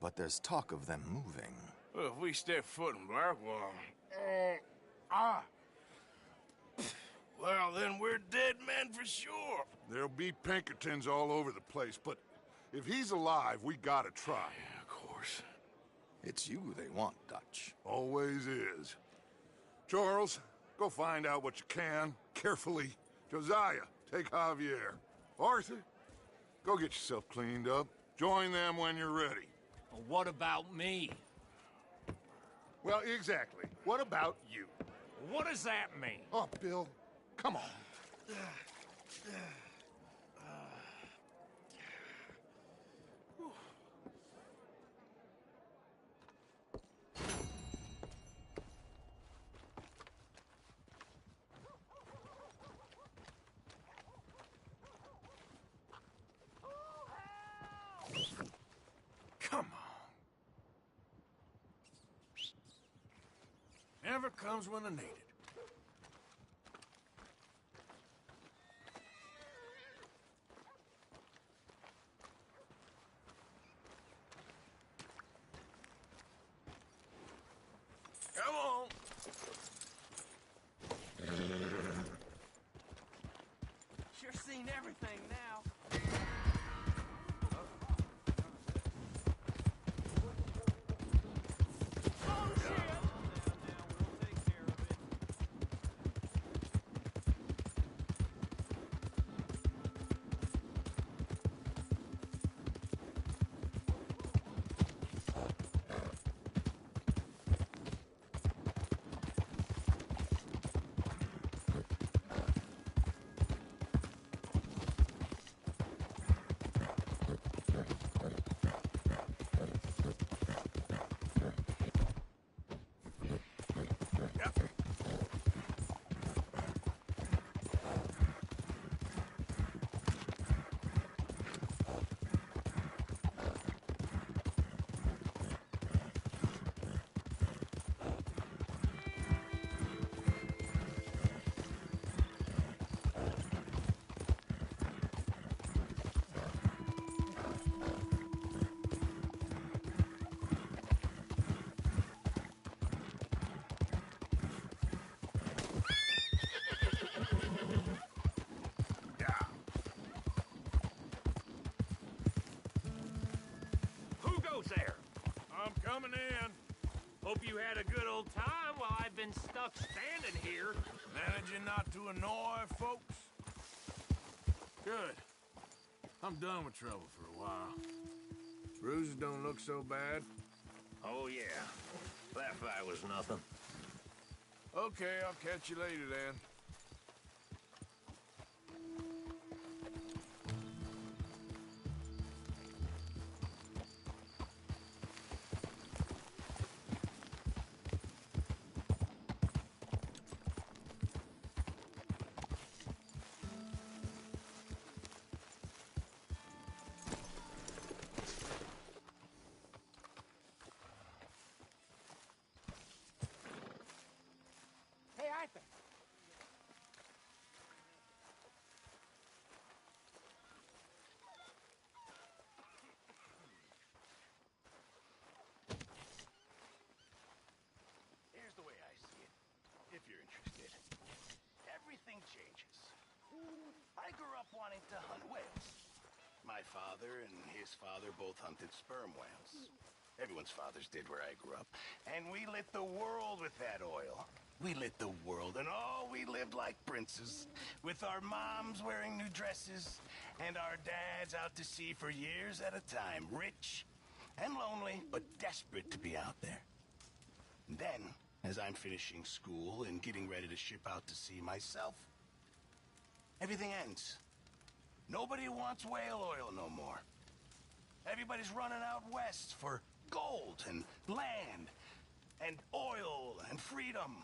but there's talk of them moving. Well, if we step foot in Blackwater... Well, then we're dead men for sure. There'll be Pinkertons all over the place, but if he's alive, we gotta try. Yeah, of course. It's you they want, Dutch. Always is. Charles, go find out what you can, carefully. Josiah, take Javier. Arthur, go get yourself cleaned up. Join them when you're ready. Well, what about me? Well, exactly. What about you? What does that mean? Oh, Bill, come on. Come on. Never comes when I need it. Sure seen everything now. Who goes there? I'm coming in. Hope you had a good old time while I've been stuck standing here. Managing not to annoy folks? Good. I'm done with trouble for a while. Bruises don't look so bad. Oh, yeah. That fight was nothing. Okay, I'll catch you later then. Hey, Arthur. Here's the way I see it, if you're interested. Everything changes. I grew up wanting to hunt whales. My father and his father both hunted sperm whales. Everyone's fathers did where I grew up. And we lit the world with that oil. We lit the world, and oh, we lived like princes, with our moms wearing new dresses, and our dads out to sea for years at a time, rich and lonely, but desperate to be out there. And then, as I'm finishing school and getting ready to ship out to sea myself, everything ends. Nobody wants whale oil no more. Everybody's running out west for gold and land and oil and freedom.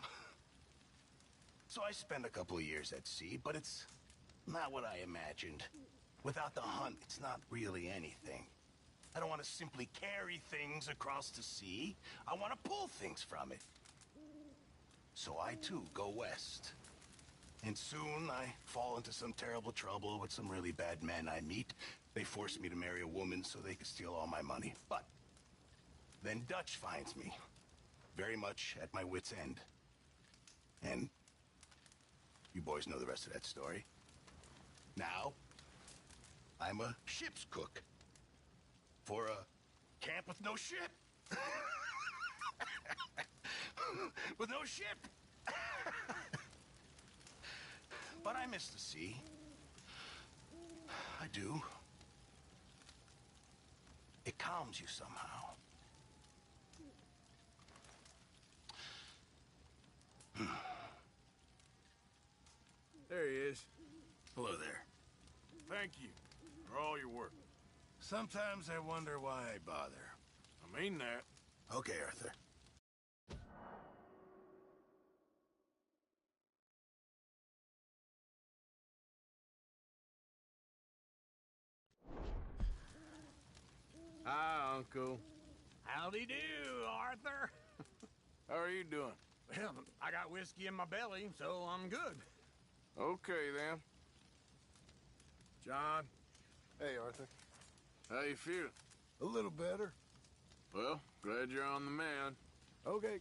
So I spent a couple of years at sea, but it's not what I imagined. Without the hunt, it's not really anything. I don't want to simply carry things across the sea. I want to pull things from it. So I, too, go west. And soon I fall into some terrible trouble with some really bad men I meet. They force me to marry a woman so they can steal all my money. But then Dutch finds me, very much at my wit's end. And you boys know the rest of that story. Now, I'm a ship's cook for a camp with no ship. With no ship. But I miss the sea. I do. It calms you somehow. There he is. Hello there. Thank you for all your work. Sometimes I wonder why I bother. I mean that. Okay, Arthur. Hi, Uncle. Howdy do, Arthur. How are you doing? Well, I got whiskey in my belly, so I'm good. Okay, then. John. Hey, Arthur. How you feeling? A little better. Well, glad you're on the man. Okay.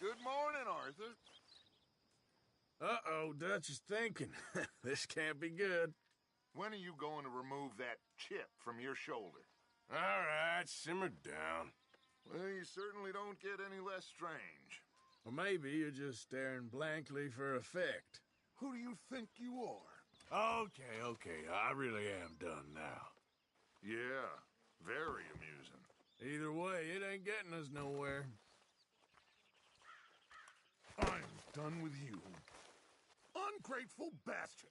Good morning, Arthur. Uh-oh, Dutch is thinking. This can't be good. When are you going to remove that chip from your shoulder? All right, simmer down. Well, you certainly don't get any less strange. Or maybe you're just staring blankly for effect. Who do you think you are? Okay, I really am done now. Yeah, very amusing. Either way, it ain't getting us nowhere. I'm done with you. Ungrateful bastard.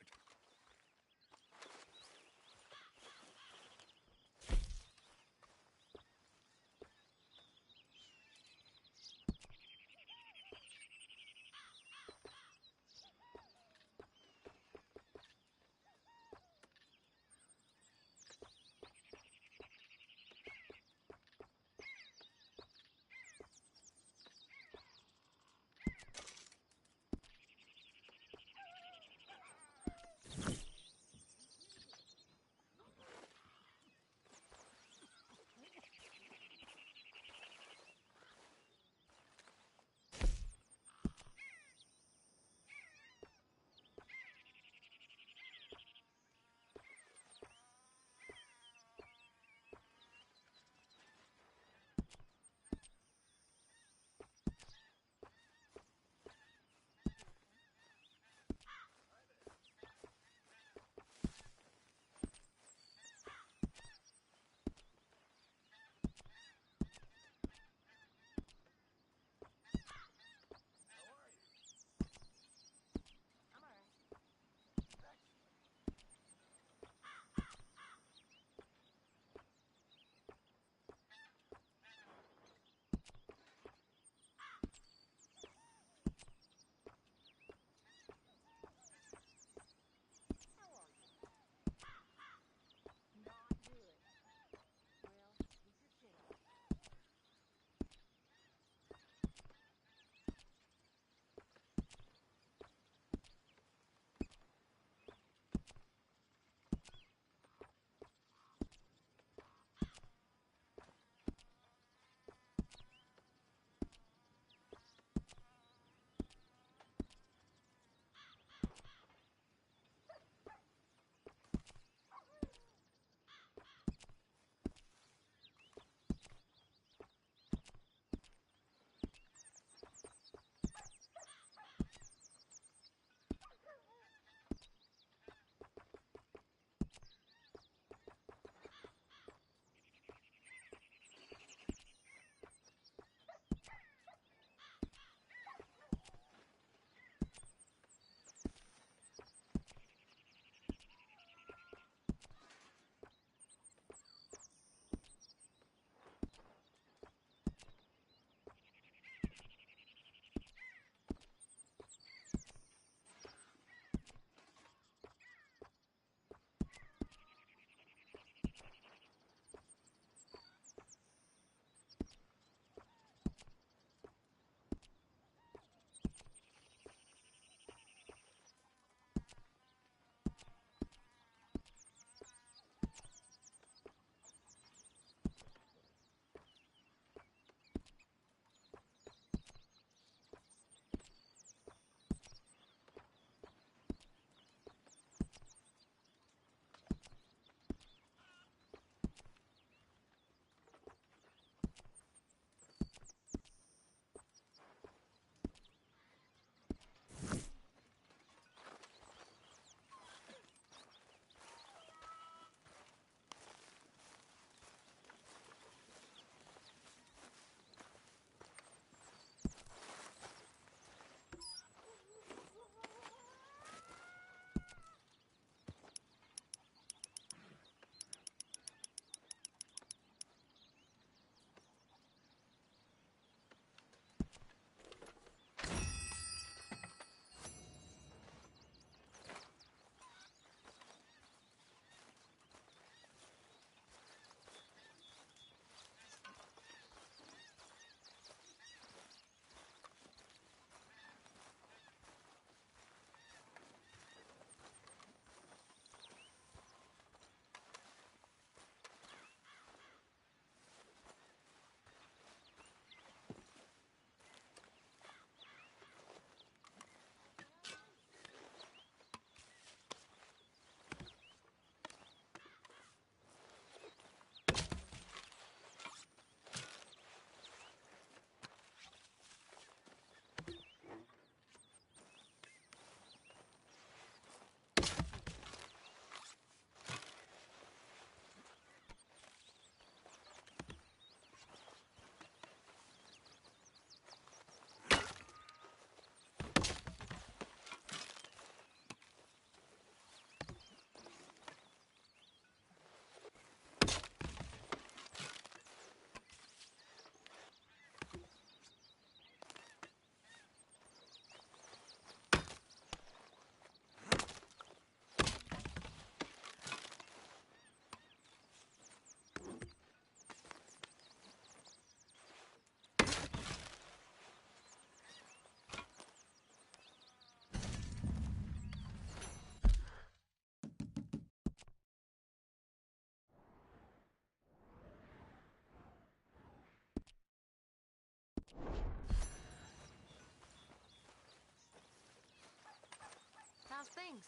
things?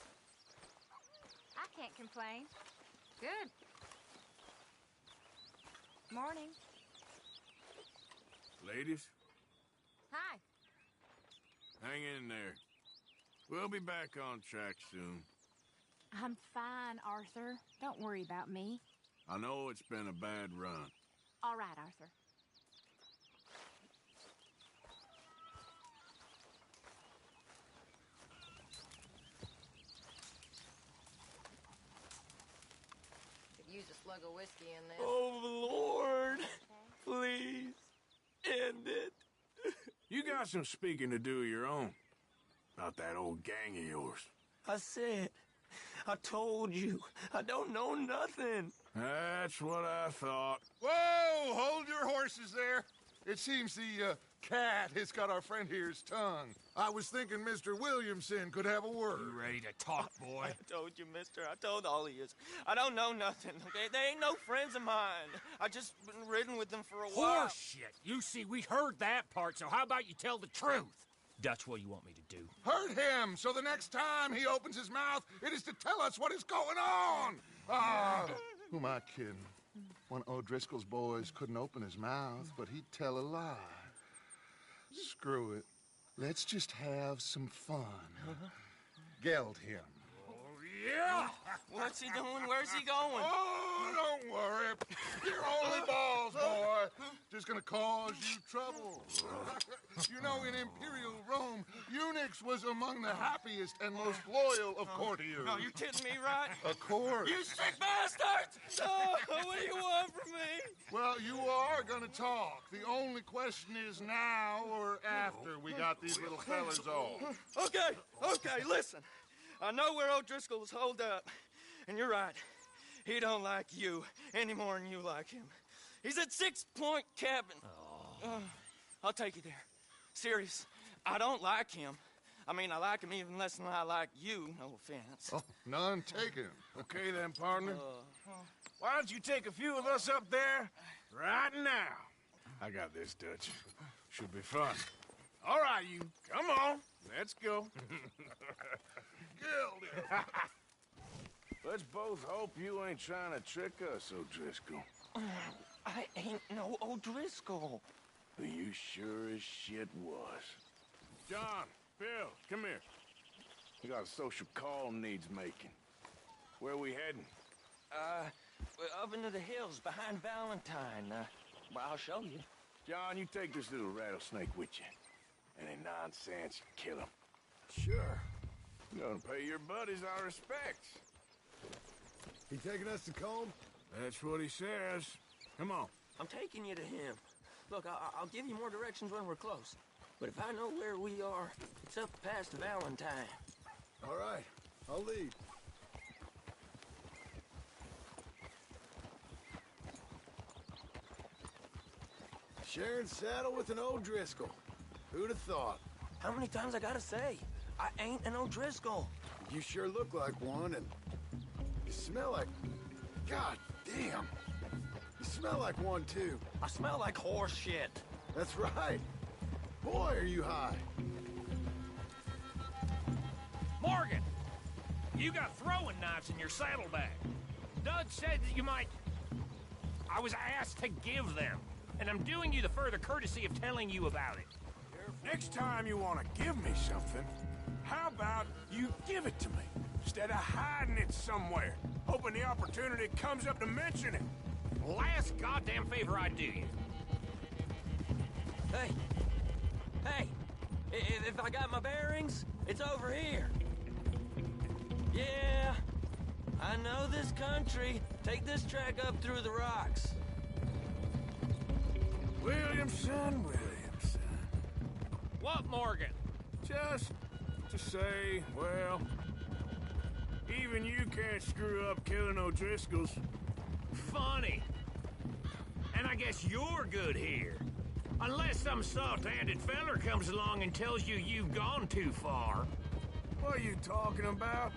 I can't complain. Good. Morning. Ladies, Hi. hang in there. We'll be back on track soon. I'm fine, Arthur. Don't worry about me. I know it's been a bad run. All right, Arthur. Could use a slug of whiskey in this. Oh, Lord. Please. End it. You got some speaking to do of your own. About that old gang of yours. I said, I told you, I don't know nothing. That's what I thought. Whoa! Hold your horses there. It seems the cat has got our friend here's tongue. I was thinking Mr. Williamson could have a word. You ready to talk, boy? I told you, mister. I told all of you. I don't know nothing, okay? They ain't no friends of mine. I just been ridden with them for a while. Horseshit. You see, we heard that part, so how about you tell the truth? Dutch, what do you want me to do? Hurt him, so the next time he opens his mouth, it is to tell us what is going on. Ah, who am I kidding? One of O'Driscoll's boys couldn't open his mouth, but he'd tell a lie. Screw it. Let's just have some fun. Geld him. Yeah! What's he doing? Where's he going? Oh, don't worry. You're only balls, boy. Just gonna cause you trouble. You know, in Imperial Rome, eunuchs was among the happiest and most loyal of courtiers. No, you kidding me, right? Of course. You sick bastards! Oh, what do you want from me? Well, you are gonna talk. The only question is now or after we got these little fellas off. Okay, listen. I know where O'Driscoll is holed up, and you're right. He don't like you any more than you like him. He's at 6 Point Cabin. I'll take you there. Serious. I don't like him. I mean, I like him even less than I like you, no offense. Oh, none taken. Okay then, partner. Why don't you take a few of us up there right now? I got this, Dutch. Should be fun. All right, you. Come on. Let's go. Let's both hope you ain't trying to trick us, O'Driscoll. I ain't no O'Driscoll. You sure as shit was. John, Bill, come here. We got a social call needs making. Where are we heading? We're up into the hills behind Valentine. Well, I'll show you. John, you take this little rattlesnake with you. Any nonsense, kill him. Sure. You're gonna pay your buddies our respects. He taking us to Combe? That's what he says. Come on. I'm taking you to him. Look, I'll give you more directions when we're close. But if I know where we are, it's up past Valentine. All right, I'll lead. Sharing saddle with an O'Driscoll. Who'd have thought? How many times I gotta say? I ain't an O'Driscoll. You sure look like one, and you smell like... God damn. You smell like one, too. I smell like horse shit. That's right. Boy, are you high. Morgan! You got throwing knives in your saddlebag. Dud said that you might... I was asked to give them, and I'm doing you the further courtesy of telling you about it. Next time you want to give me something, how about you give it to me, instead of hiding it somewhere, hoping the opportunity comes up to mention it? Last goddamn favor I do you. Hey, if I got my bearings, it's over here. Yeah, I know this country. Take this track up through the rocks. Williamson. What, Morgan? Just to say, well, even you can't screw up killing O'Driscolls. Funny. And I guess you're good here. Unless some soft-handed feller comes along and tells you you've gone too far. What are you talking about?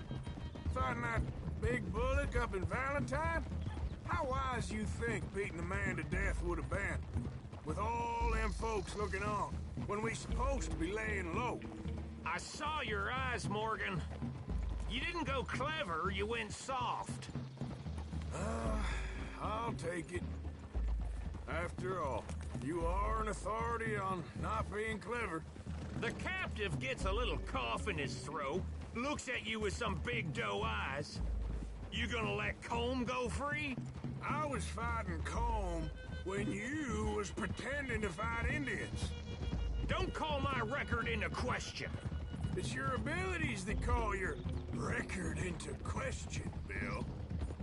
Fighting that big bullock up in Valentine? How wise you think beating a man to death would have been? With all them folks looking on, when we supposed to be laying low. I saw your eyes, Morgan. You didn't go clever, you went soft. I'll take it. After all, you are an authority on not being clever. The captive gets a little cough in his throat, looks at you with some big doe eyes. You gonna let Colm go free? I was fighting Colm when you was pretending to fight Indians. Don't call my record into question. It's your abilities that call your record into question, Bill.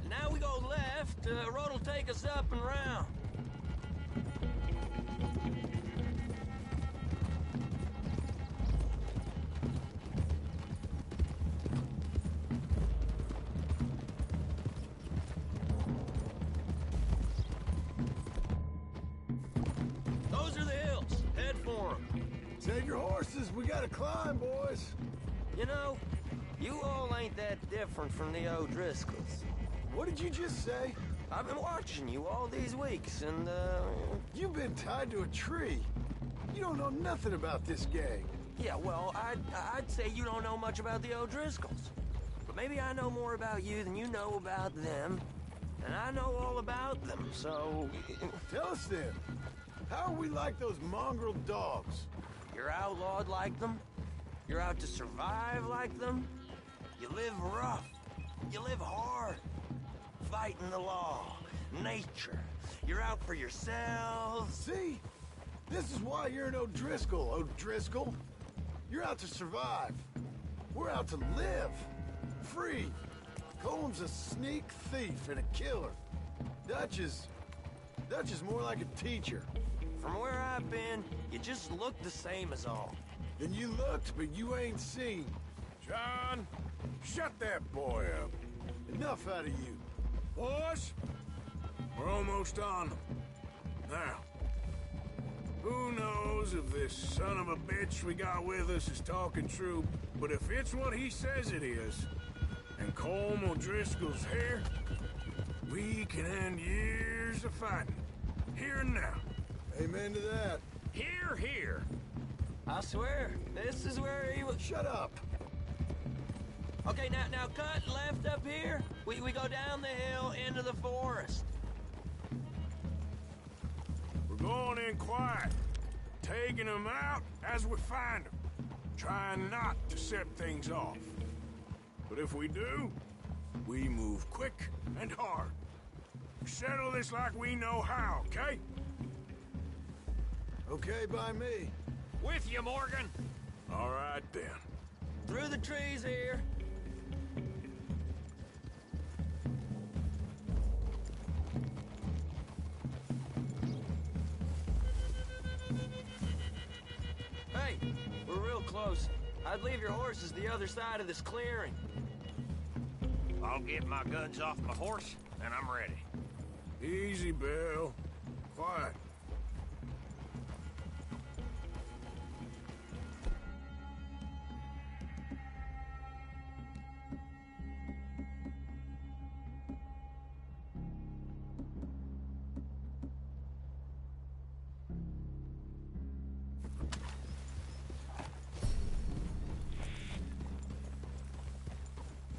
Now we go left. Road'll take us up and round. Those are the hills. Head for them. Save your horses. We gotta climb, boys. You know, you all ain't that different from the O'Driscolls. What did you just say? I've been watching you all these weeks, and, You've been tied to a tree. You don't know nothing about this gang. Yeah, well, I'd say you don't know much about the O'Driscolls. But maybe I know more about you than you know about them. And I know all about them, so... Tell us then. How are we like those mongrel dogs? You're outlawed like them. You're out to survive like them. You live rough. You live hard. Fighting the law. Nature. You're out for yourselves. See? This is why you're an O'Driscoll, O'Driscoll. You're out to survive. We're out to live. Free. Colm's a sneak thief and a killer. Dutch is more like a teacher. From where I've been, you just look the same as all. Then you looked, but you ain't seen. John, shut that boy up. Enough out of you. Boys, we're almost on them. Now, who knows if this son of a bitch we got with us is talking true, but if it's what he says it is, and Colm O'Driscoll's here, we can end years of fighting. Here and now. Amen to that. Here, here. I swear, this is where he was... Shut up. Okay, now cut left up here. We go down the hill into the forest. We're going in quiet, taking them out as we find them, trying not to set things off. But if we do, we move quick and hard. Settle this like we know how, okay? Okay by me. With you, Morgan. All right, then. Through the trees here. Hey, we're real close. I'd leave your horses the other side of this clearing. I'll get my guns off my horse, and I'm ready. Easy, Bill. Quiet.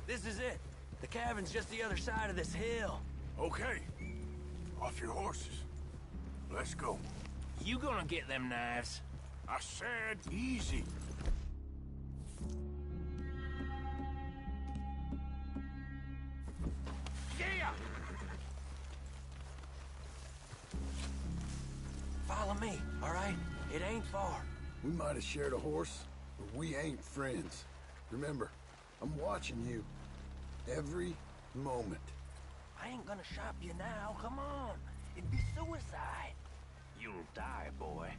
This is it. The cabin's just the other side of this hill. Okay. Off your horses. Let's go. You gonna get them knives? I said easy. Yeah! Follow me, all right? It ain't far. We might have shared a horse, but we ain't friends. Remember, I'm watching you. Every moment. I ain't gonna shop you now, come on. It'd be suicide. You'll die, boy.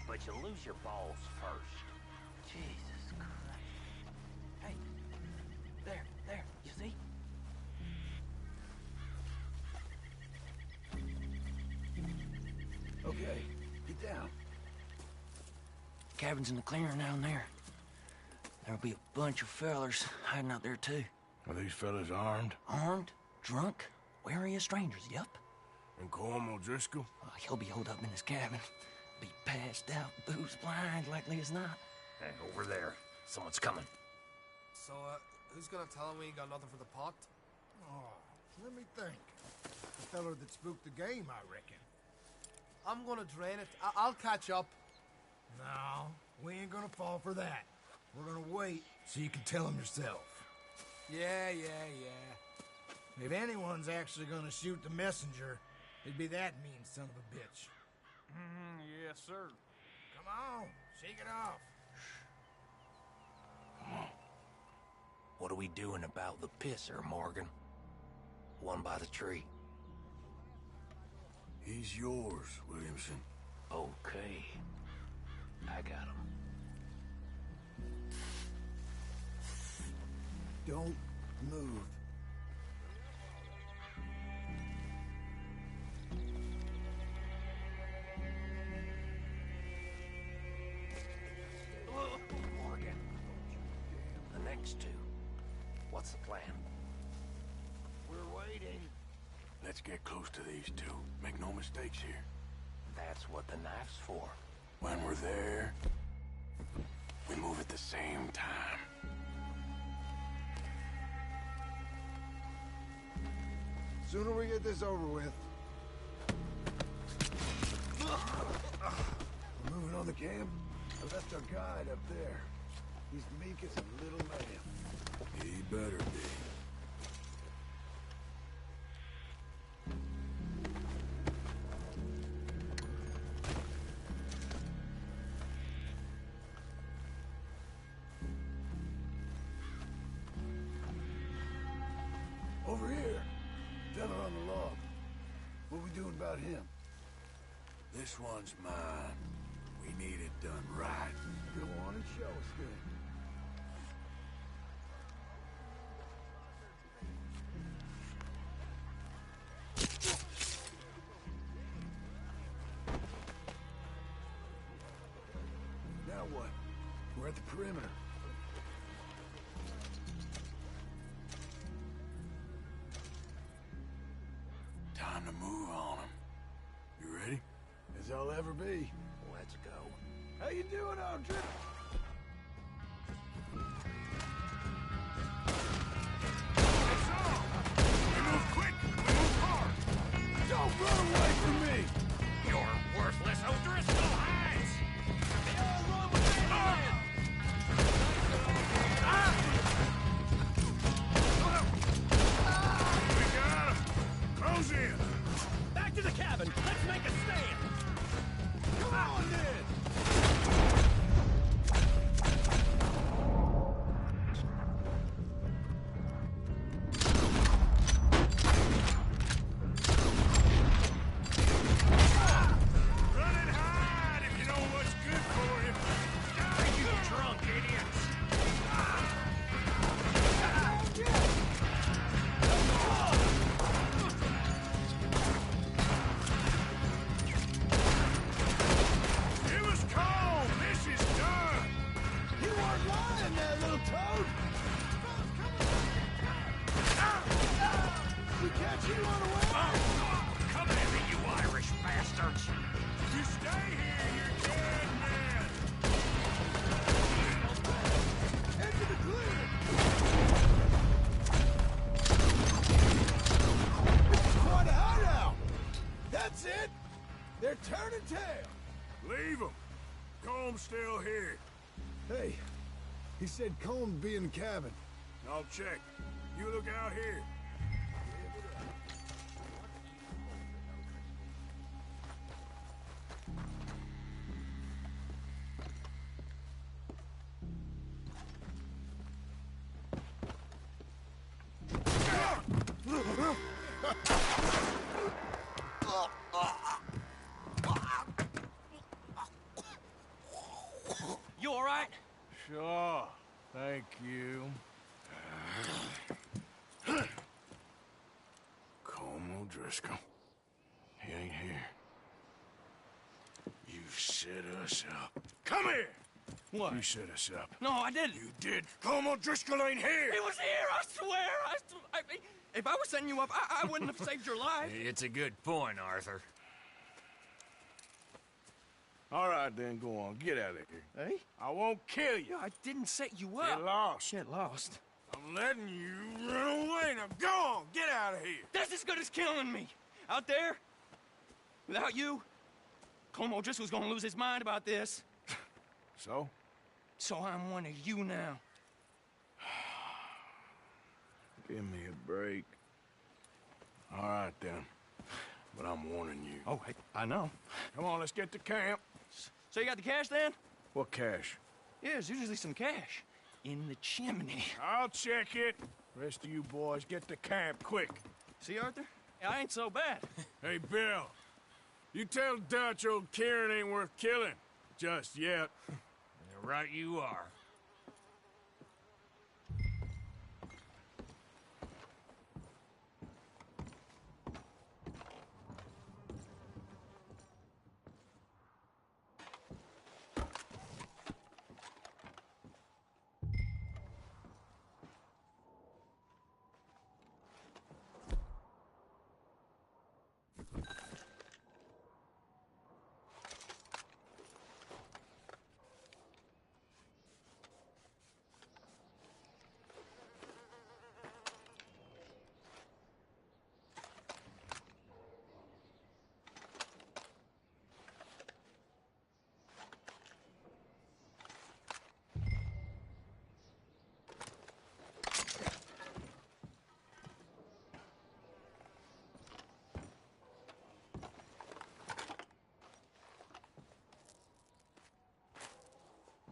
But you'll lose your balls first. Jesus Christ. Hey, there, you see? Okay, get down. Cabin's in the clearing down there. There'll be a bunch of fellers hiding out there, too. Are these fellas armed? Armed? Drunk? Wary of strangers, yup. And Colm O'Driscoll? He'll be holed up in his cabin. Be passed out, booze blind, likely as not. Hey, over there. Someone's coming. So, Who's gonna tell him we ain't got nothing for the pot? Oh, let me think. The feller that spooked the game, I reckon. I'm gonna drain it. I'll catch up. No, we ain't gonna fall for that. We're gonna wait so you can tell him yourself. Yeah. If anyone's actually gonna shoot the messenger, it'd be that mean son of a bitch. Yes, sir. Come on, shake it off. What are we doing about the pisser, Morgan? One by the tree. He's yours, Williamson. Okay. I got him. Don't move. Morgan. The next two. What's the plan? We're waiting. Let's get close to these two. Make no mistakes here. That's what the knife's for. When we're there, we move at the same time. Sooner we get this over with. We're moving on the camp. I left our guide up there. He's meek as a little lamb. He better be. Over here. Fella on the log. What we doing about him? This one's mine. We need it done right. Go on and show us then. Now what? We're at the perimeter. Time to move on him. You ready? As I'll ever be. Let's go. How you doing, Aldrich? We move quick! We move hard! Don't run away from me! You're worthless O'Driscoll hides! They all run with their head! We got him! Close in! Back to the cabin. Let's make a stand. Come on, then! Run and hide if you know what's good for you! You drunk idiots! It was cold! This is done! You weren't lying there, little toad! We catch you on the way! Come at me, you Irish bastards! You stay here, you're dead man! Into the clear! This is quite a hideout! That's it! They're turning tail! Leave them! Comb's still here. Hey, he said Combs be in the cabin. I'll check. You look out here. You all right? Sure. Thank you. Colm O'Driscoll. He ain't here. You set us up. Come here! What? You set us up. No, I didn't. You did. Colm O'Driscoll ain't here! He was here, I swear! If I was setting you up, I wouldn't have saved your life. It's a good point, Arthur. All right, then, go on. Get out of here. Hey? I won't kill you. I didn't set you up. Get lost. Get lost. I'm letting you run away. Now go on, get out of here. That's as good as killing me. Out there, without you, Colm O'Driscoll's gonna lose his mind about this. So? So I'm one of you now. Give me a break. All right, then. But I'm warning you. Oh, hey, I know. Come on, let's get to camp. So you got the cash, then? What cash? Yeah, there's usually some cash. In the chimney. I'll check it. Rest of you boys, get to camp, quick. See, Arthur? I ain't so bad. Hey, Bill. You tell Dutch old Kieran ain't worth killing. Just yet. Right you are.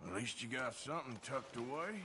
At least you got something tucked away.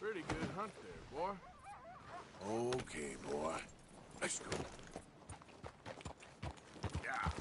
Pretty good hunt there, boy. Okay, boy. Let's go. Yeah.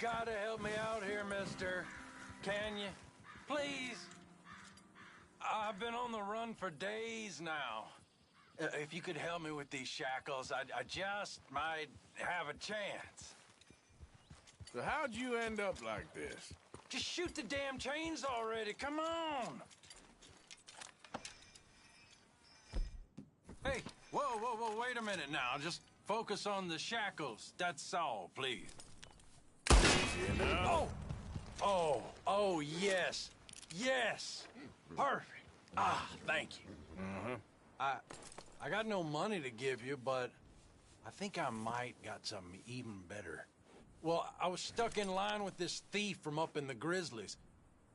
gotta help me out here, mister. Can you? Please? I've been on the run for days now. If you could help me with these shackles, I just might have a chance. So how'd you end up like this? Just shoot the damn chains already, come on! Hey, whoa, wait a minute now. Just focus on the shackles, that's all, please. Oh, yes. Yes! Perfect. Ah, thank you. I got no money to give you, but I think I might got something even better. Well, I was stuck in line with this thief from up in the Grizzlies.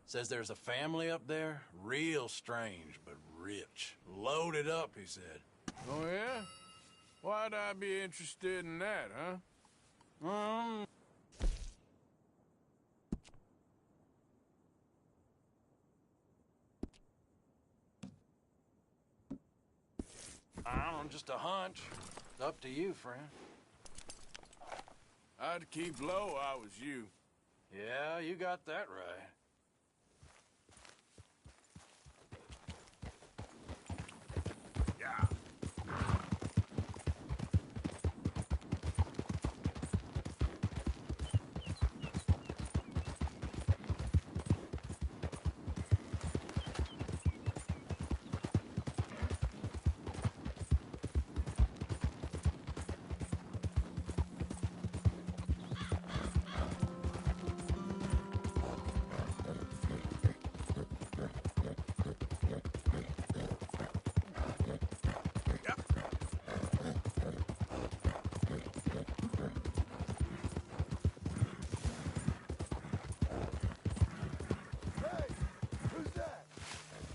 Says there's a family up there, real strange, but rich. Loaded up, he said. Oh, yeah? Why'd I be interested in that, huh? I don't know, just a hunch. It's up to you, friend. I'd keep low, I was you. Yeah, you got that right.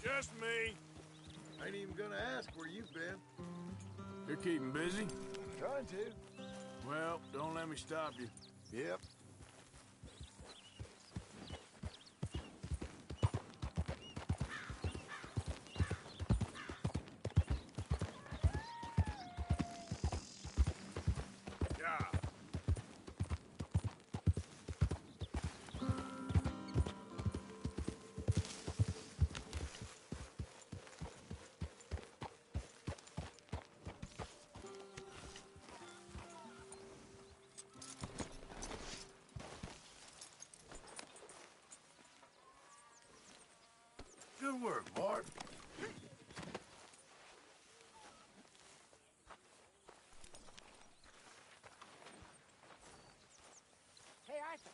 Just me. Ain't even gonna ask where you've been. You're keeping busy? Trying to. Well, don't let me stop you. Yep. Good work, Mort. Hey, Arthur.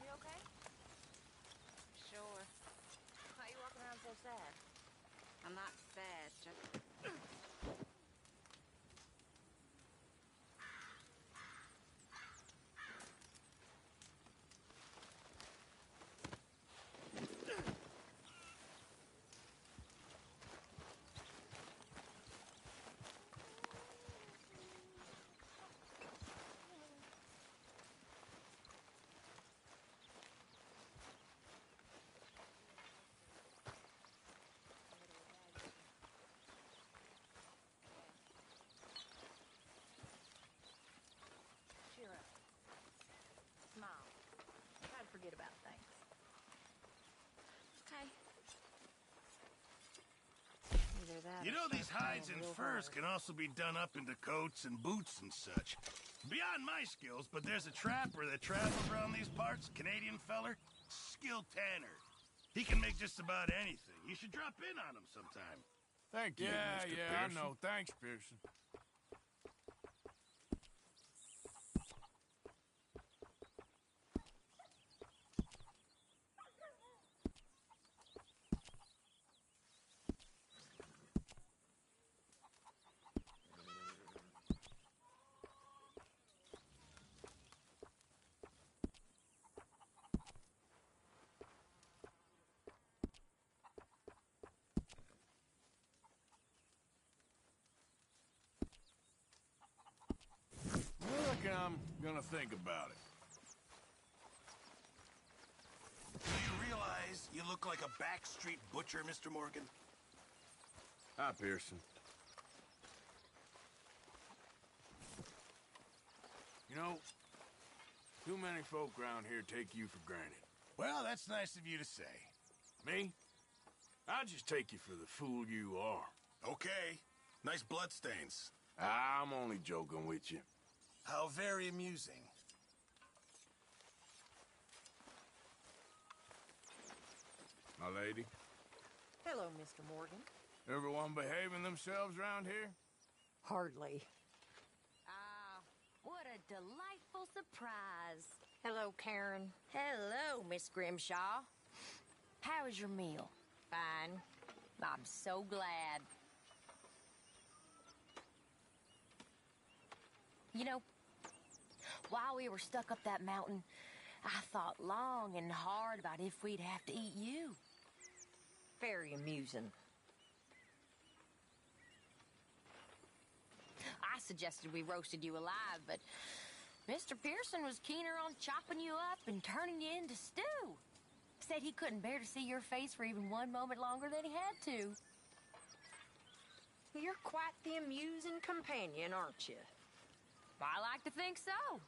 You okay? Sure. Why you walking around so sad? I'm not sad, just... Cheer up. Smile. Try to forget about things. Okay. Either that You or know, start these hides praying and real furs hard. can also be done up into coats and boots and such. Beyond my skills, but there's a trapper that travels around these parts, Canadian feller, skilled tanner. He can make just about anything. You should drop in on him sometime. Thank you, Yeah, Mr. yeah, Pearson. I know. Thanks, Pearson. I reckon I'm gonna think about it. You look like a backstreet butcher, Mr. Morgan. Hi, Pearson. You know, too many folk around here take you for granted. Well, that's nice of you to say. Me? I just take you for the fool you are. Okay. Nice bloodstains. I'm only joking with you. How very amusing. My lady, Hello, Mr. Morgan. everyone behaving themselves around here? Hardly. Ah, what a delightful surprise. Hello, Karen. Hello, Miss Grimshaw. How was your meal? Fine. I'm so glad. You know, while we were stuck up that mountain, I thought long and hard about if we'd have to eat you. Very amusing. I suggested we roasted you alive, but Mr. Pearson was keener on chopping you up and turning you into stew. Said he couldn't bear to see your face for even one moment longer than he had to. You're quite the amusing companion, aren't you? I like to think so.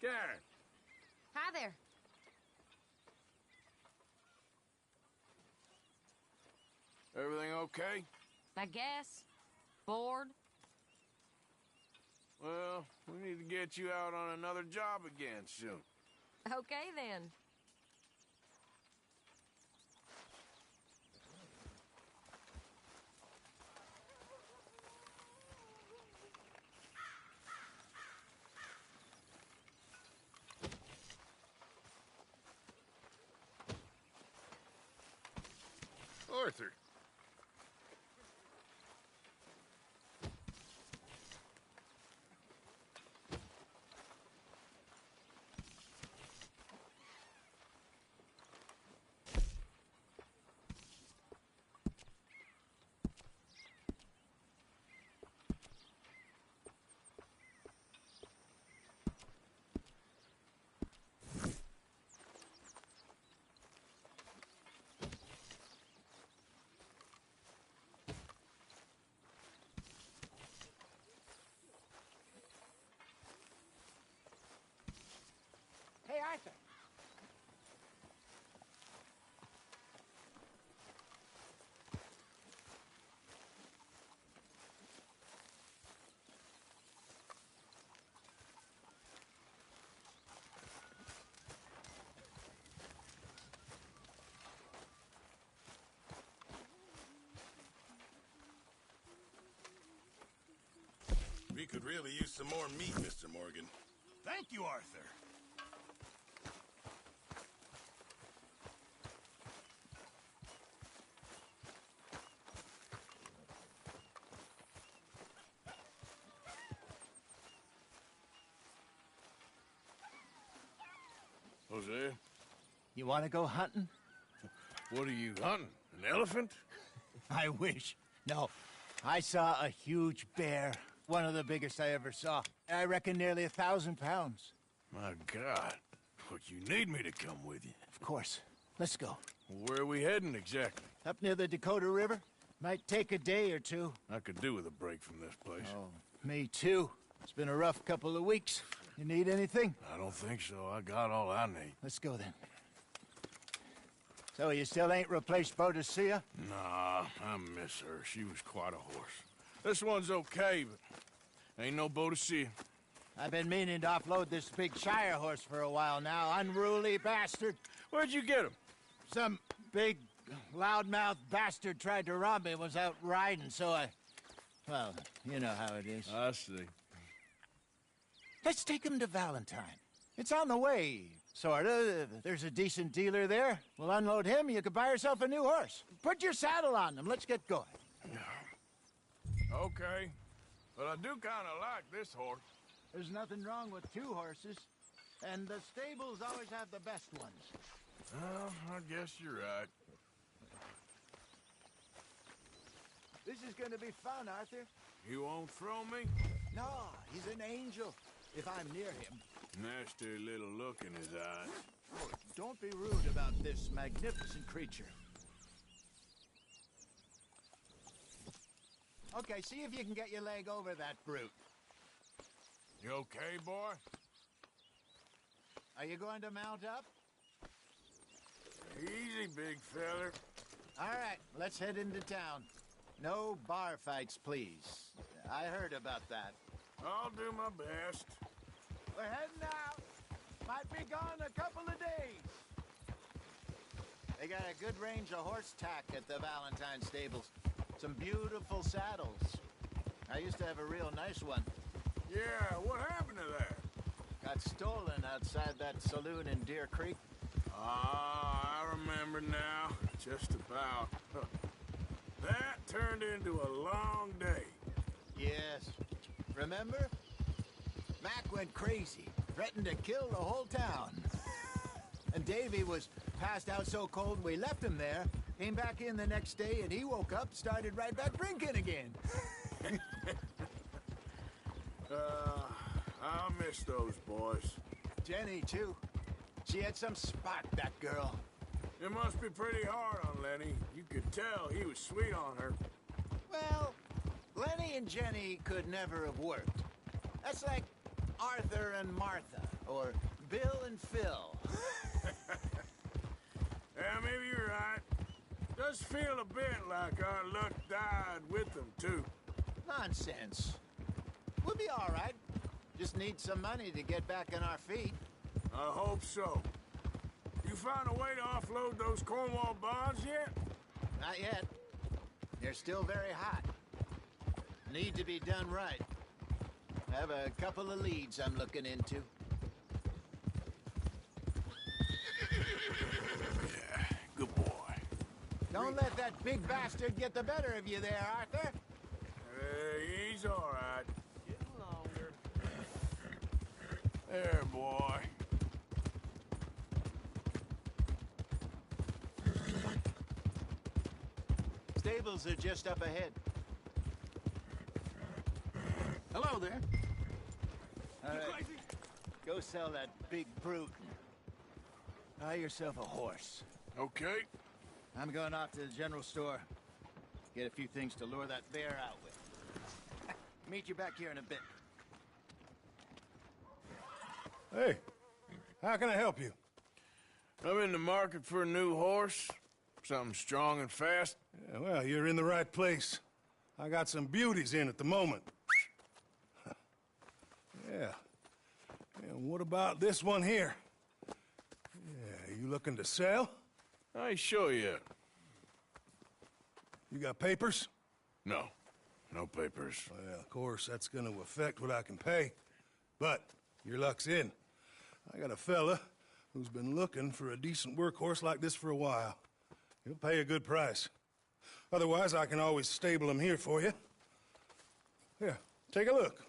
Karen. Hi there. Everything okay? I guess. Bored? Well, we need to get you out on another job again soon. Okay, then. Arthur. Hey, Arthur. We could really use some more meat, Mr. Morgan. Thank you, Arthur. Jose? You want to go hunting? What are you hunting? An elephant? I wish. No. I saw a huge bear. One of the biggest I ever saw. I reckon nearly 1,000 pounds. My God. Look, you need me to come with you. Of course. Let's go. Where are we heading exactly? Up near the Dakota River. Might take a day or two. I could do with a break from this place. Oh, me too. It's been a rough couple of weeks. You need anything? I don't think so. I got all I need. Let's go then. So you still ain't replaced Boadicea? Nah, I miss her. She was quite a horse. This one's okay, but ain't no Boadicea. I've been meaning to offload this big Shire horse for a while now. Unruly bastard. Where'd you get him? Some big, loudmouth bastard tried to rob me, was out riding, so well, You know how it is. I see. Let's take him to Valentine. It's on the way, sorta. There's a decent dealer there. We'll unload him, you could buy yourself a new horse. Put your saddle on him, let's get going. Okay. But I do kind of like this horse. There's nothing wrong with two horses. And the stables always have the best ones. Well, I guess you're right. This is gonna be fun, Arthur. You won't throw me? No, he's an angel. If I'm near him. Nasty little look in his eyes. Oh, don't be rude about this magnificent creature. Okay, see if you can get your leg over that brute. You okay, boy? Are you going to mount up? Easy, big feller. All right, let's head into town. No bar fights, please. I heard about that. I'll do my best. We're heading out. Might be gone a couple of days. They got a good range of horse tack at the Valentine stables. Some beautiful saddles. I used to have a real nice one. Yeah, what happened to that? Got stolen outside that saloon in Deer Creek. Ah, I remember now. Just about. That turned into a long day. Yes. Remember? Mac went crazy, threatened to kill the whole town. And Davy was passed out so cold we left him there, came back in the next day, and he woke up, started right back drinking again. I miss those boys. Jenny, too. She had some spark, that girl. It must be pretty hard on Lenny. You could tell he was sweet on her. Well, Lenny and Jenny could never have worked. That's like Arthur and Martha, or Bill and Phil. Yeah, maybe you're right. Does feel a bit like our luck died with them, too. Nonsense. We'll be all right. Just need some money to get back on our feet. I hope so. You found a way to offload those Cornwall bonds yet? Not yet. They're still very hot. Need to be done right. I have a couple of leads I'm looking into. Yeah, good boy. Don't let that big bastard get the better of you there, Arthur. He's all right. Getting longer. There, boy. Stables are just up ahead. Hello there. All right. Go sell that big brute. Buy yourself a horse. Okay. I'm going off to the general store. Get a few things to lure that bear out with. Meet you back here in a bit. Hey, how can I help you? I'm in the market for a new horse. Something strong and fast. Yeah, well, you're in the right place. I got some beauties in at the moment. Yeah. And what about this one here? Yeah, you looking to sell? I ain't sure yet. You got papers? No. No papers. Well, of course, that's gonna affect what I can pay. But your luck's in. I got a fella who's been looking for a decent workhorse like this for a while. He'll pay a good price. Otherwise, I can always stable him here for you. Here, take a look.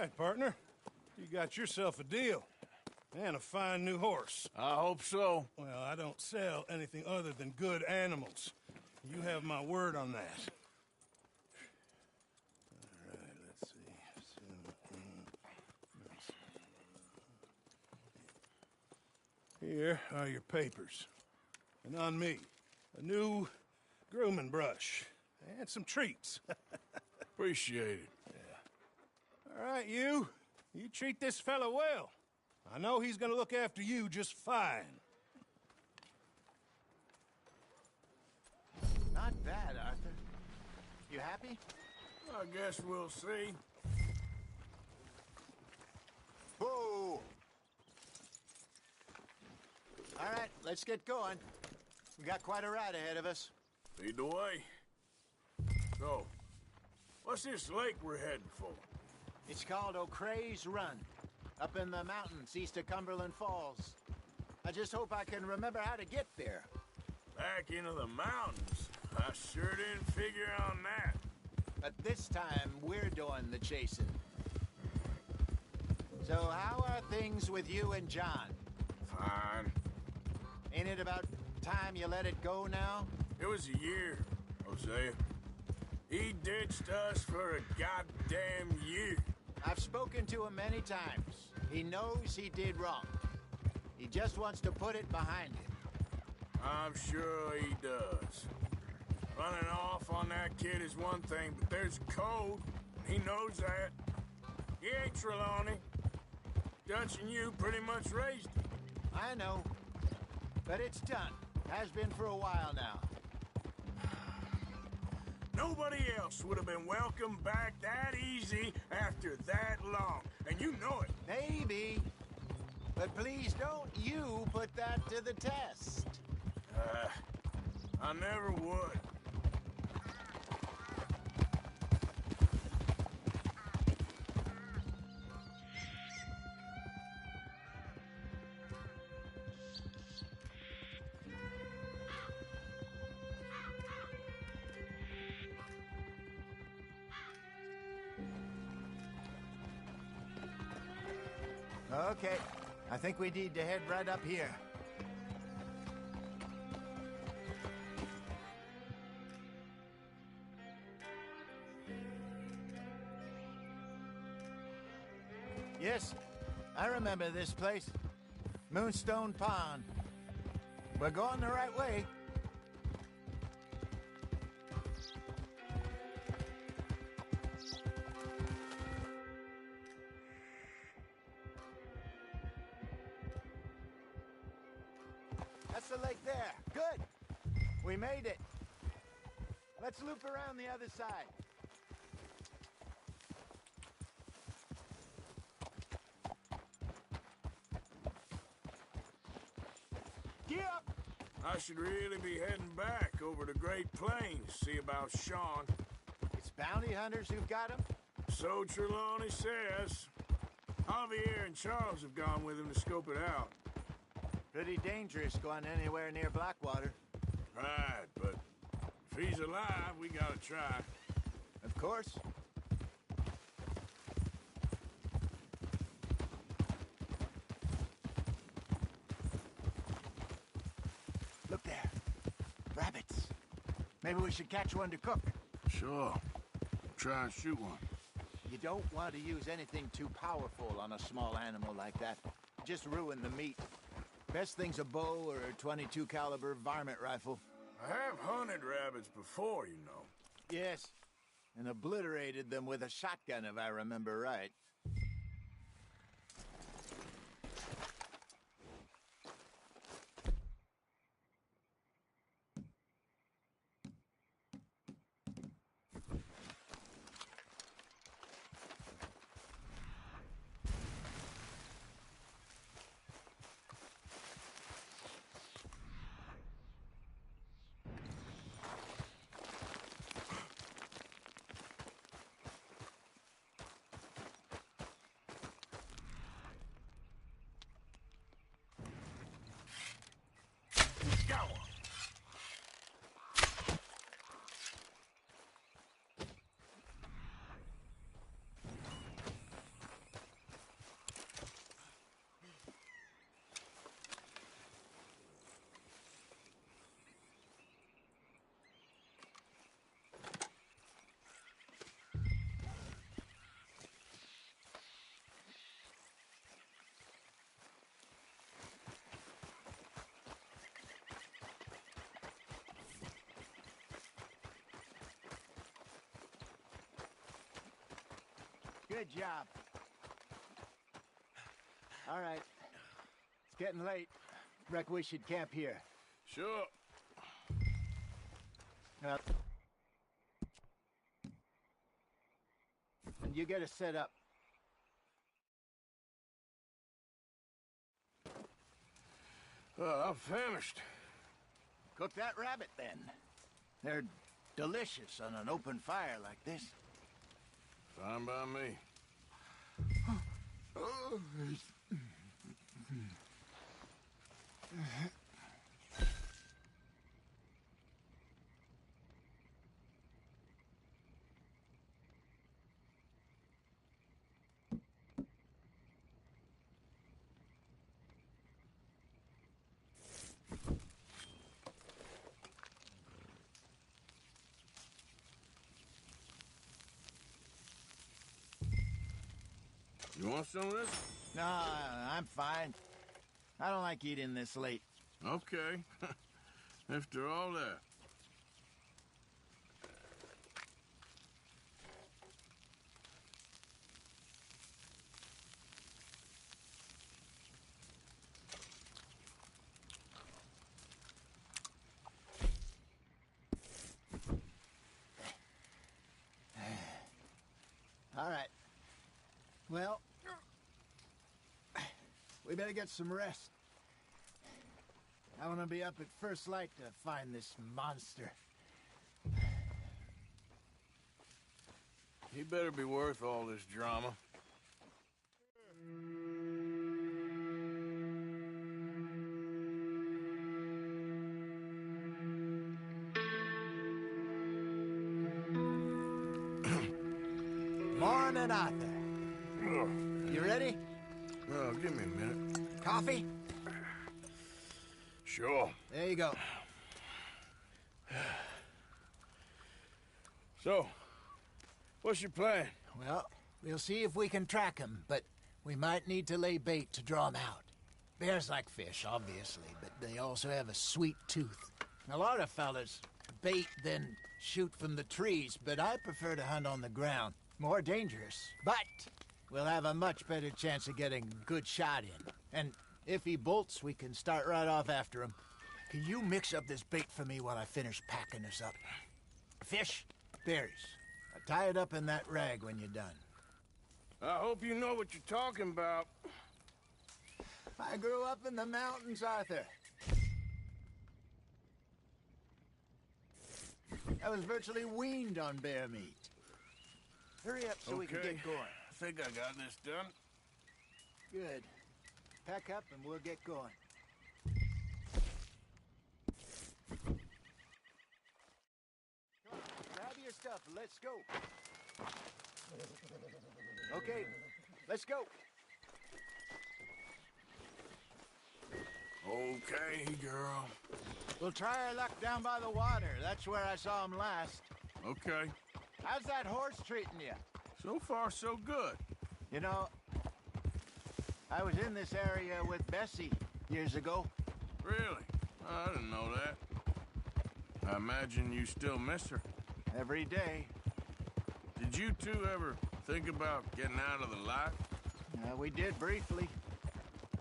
right, partner. You got yourself a deal. And a fine new horse. I hope so. Well, I don't sell anything other than good animals. You have my word on that. All right, let's see. Here are your papers. And on me, a new grooming brush and some treats. Appreciate it. Yeah. All right, you. You treat this fella well. I know he's gonna look after you just fine. Not bad, Arthur. You happy? I guess we'll see. Whoa! All right, let's get going. We got quite a ride ahead of us. Lead the way. So, what's this lake we're heading for? It's called O'Creagh's Run, up in the mountains east of Cumberland Falls. I just hope I can remember how to get there. Back into the mountains? I sure didn't figure on that. But this time, we're doing the chasing. So how are things with you and John? Fine. Ain't it about time you let it go now? It was a year, Hosea. He ditched us for a goddamn year. I've spoken to him many times. He knows he did wrong. He just wants to put it behind him. I'm sure he does. Running off on that kid is one thing, but there's code. He knows that. He ain't Trelawney. Dutch and you pretty much raised him. I know. But it's done. Has been for a while now. Nobody else would have been welcomed back that easy after that long. And you know it. Maybe. But please don't you put that to the test. I never would. Okay. I think we need to head right up here. Yes, I remember this place. Moonstone Pond. We're going the right way. That's the lake there. Good. We made it. Let's loop around the other side. Get up! I should really be heading back over the Great Plains, see about Sean. It's bounty hunters who've got him? So Trelawney says. Javier and Charles have gone with him to scope it out. Pretty dangerous going anywhere near Blackwater. Right, but if he's alive, we gotta try. Of course. Look there. Rabbits. Maybe we should catch one to cook. Sure. Try and shoot one. You don't want to use anything too powerful on a small animal like that. Just ruin the meat. Best thing's a bow or a .22 caliber varmint rifle. I have hunted rabbits before, you know. Yes, and obliterated them with a shotgun, if I remember right. Good job. All right. It's getting late. Reckon we should camp here. Sure. And you get us set up. I'm famished. Cook that rabbit, then. They're delicious on an open fire like this. Fine by me. You want some of this? No, I'm fine. I don't like eating this late. Okay. After all that. All right. Well, we better get some rest. I want to be up at first light to find this monster. He better be worth all this drama. Morning, Arthur. You ready? Oh, give me a minute. Coffee? Sure. There you go. So, what's your plan? Well, we'll see if we can track him, but we might need to lay bait to draw him out. Bears like fish, obviously, but they also have a sweet tooth. A lot of fellas bait, then shoot from the trees, but I prefer to hunt on the ground. More dangerous, but we'll have a much better chance of getting a good shot in. And if he bolts, we can start right off after him. Can you mix up this bait for me while I finish packing this up? Fish, berries. Tie it up in that rag when you're done. I hope you know what you're talking about. I grew up in the mountains, Arthur. I was virtually weaned on bear meat. Hurry up so we can get going. I think I got this done. Good. Pack up and we'll get going. Come on, grab your stuff and let's go. Okay, let's go. Okay, girl. We'll try our luck down by the water. That's where I saw him last. Okay. How's that horse treating you? So far, so good. You know, I was in this area with Bessie years ago. Really? I didn't know that. I imagine you still miss her. Every day. Did you two ever think about getting out of the life? We did briefly.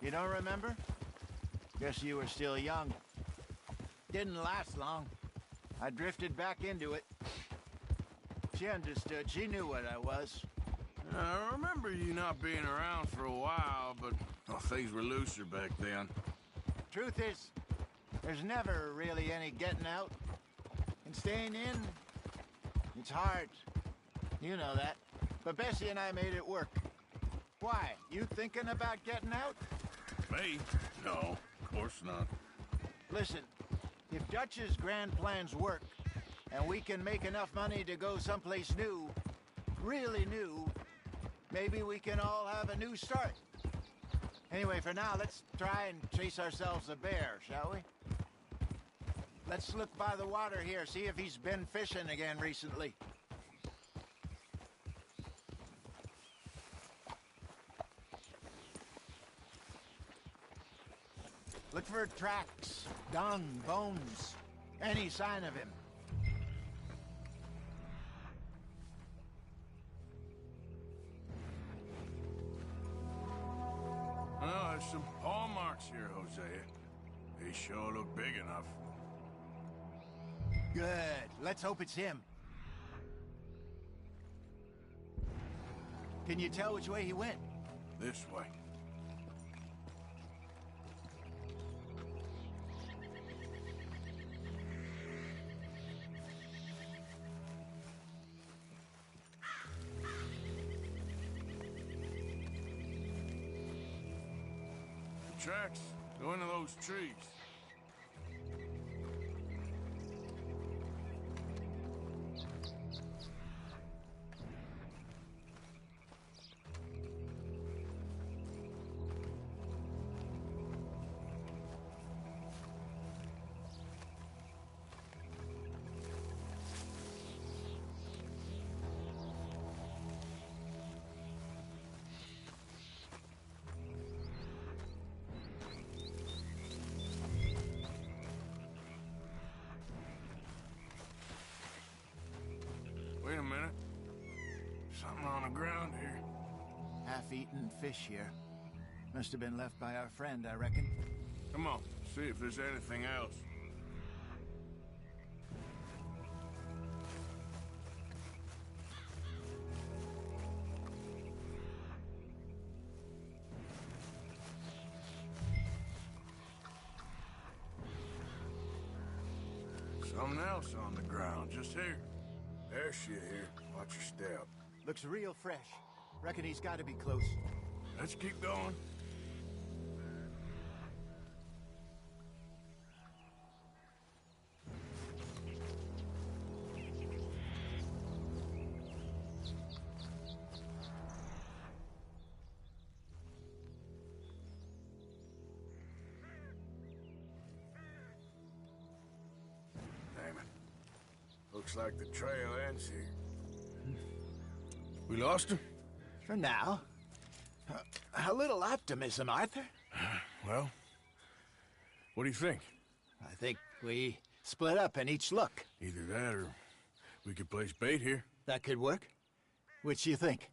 You don't remember? Guess you were still young. Didn't last long. I drifted back into it. She understood. She knew what I was. I remember you not being around for a while, but things were looser back then. Truth is, there's never really any getting out. And staying in, it's hard. You know that. But Bessie and I made it work. Why? You thinking about getting out? Me? No, of course not. Listen, if Dutch's grand plans work, and we can make enough money to go someplace new, really new, maybe we can all have a new start. Anyway, for now, let's try and chase ourselves a bear, shall we? Let's look by the water here, see if he's been fishing again recently. Look for tracks, dung, bones, any sign of him. there's some paw marks here, Hosea. They sure look big enough. Good. Let's hope it's him. Can you tell which way he went? This way. Tracks go into those trees. Wait a minute. Something on the ground here. Half-eaten fish here. Must have been left by our friend, I reckon. Come on, see if there's anything else. Something else on the ground, just here. There's shit here. Watch your step. Looks real fresh. Reckon he's got to be close. Let's keep going. Damn it. Looks like the trail ends here. We lost him? For now. A little optimism, Arthur. Well, what do you think? I think we split up and each look. Either that or we could place bait here. That could work. Which do you think?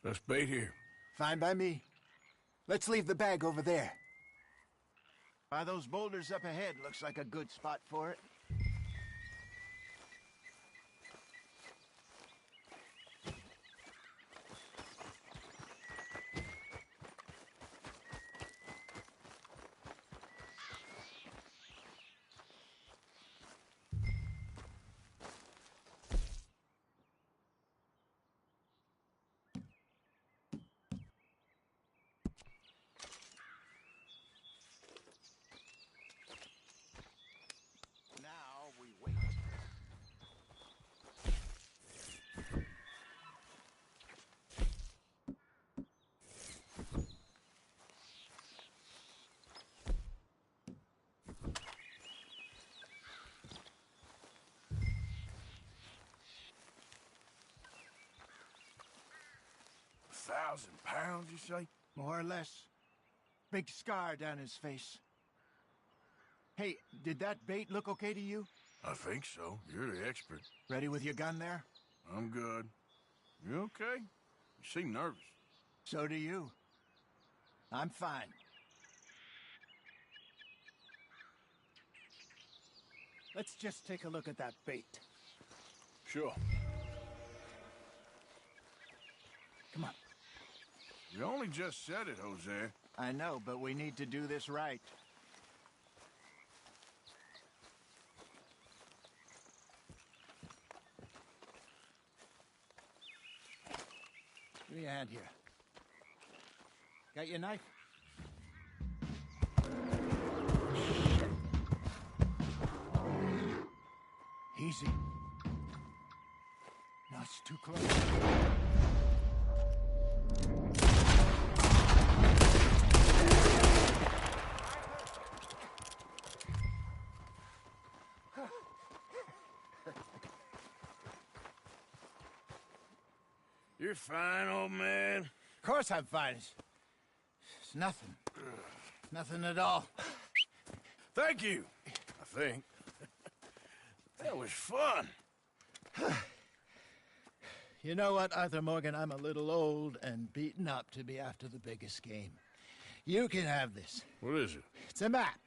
Let's bait here. Fine by me. Let's leave the bag over there. By those boulders up ahead, looks like a good spot for it. Now we wait. £1,000, you say? More or less. Big scar down his face. Hey, did that bait look okay to you? I think so. You're the expert. Ready with your gun there? I'm good. You okay? You seem nervous. So do you. I'm fine. Let's just take a look at that bait. Sure. Come on. You only just said it, Jose. I know, but we need to do this right. Give me a hand here. Got your knife? Shit. Easy. No, it's too close. You're fine, old man. Of course I'm fine. It's nothing. Nothing at all. Thank you, I think. That was fun. You know what, Arthur Morgan? I'm a little old and beaten up to be after the biggest game. You can have this. What is it? It's a map.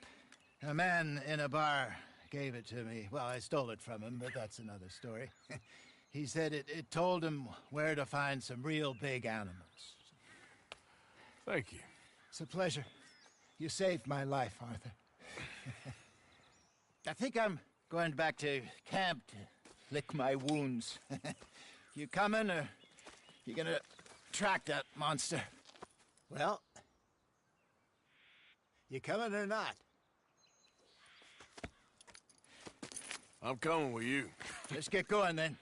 A man in a bar gave it to me. Well, I stole it from him, but that's another story. He said it told him where to find some real big animals. Thank you. It's a pleasure. You saved my life, Arthur. I think I'm going back to camp to lick my wounds. You coming, or you gonna track that monster? Well, you coming or not? I'm coming with you. Let's get going, then.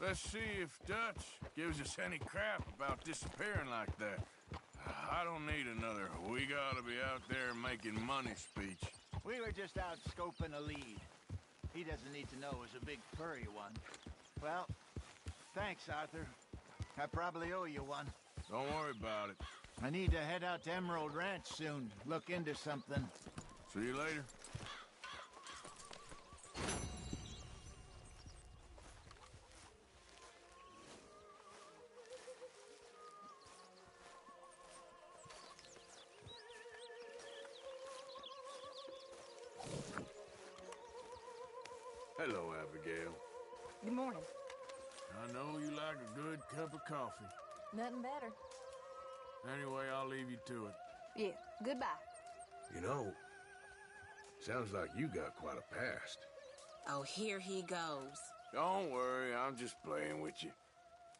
Let's see if Dutch gives us any crap about disappearing like that. I don't need another "we gotta be out there making money" speech. We were just out scoping a lead. He doesn't need to know it was a big furry one. Well, thanks, Arthur. I probably owe you one. Don't worry about it. I need to head out to Emerald Ranch soon. Look into something. See you later. Hello, Abigail. Good morning. I know you like a good cup of coffee. Nothing better. Anyway, I'll leave you to it. Yeah, goodbye. You know, sounds like you got quite a past. Oh, here he goes. Don't worry, I'm just playing with you.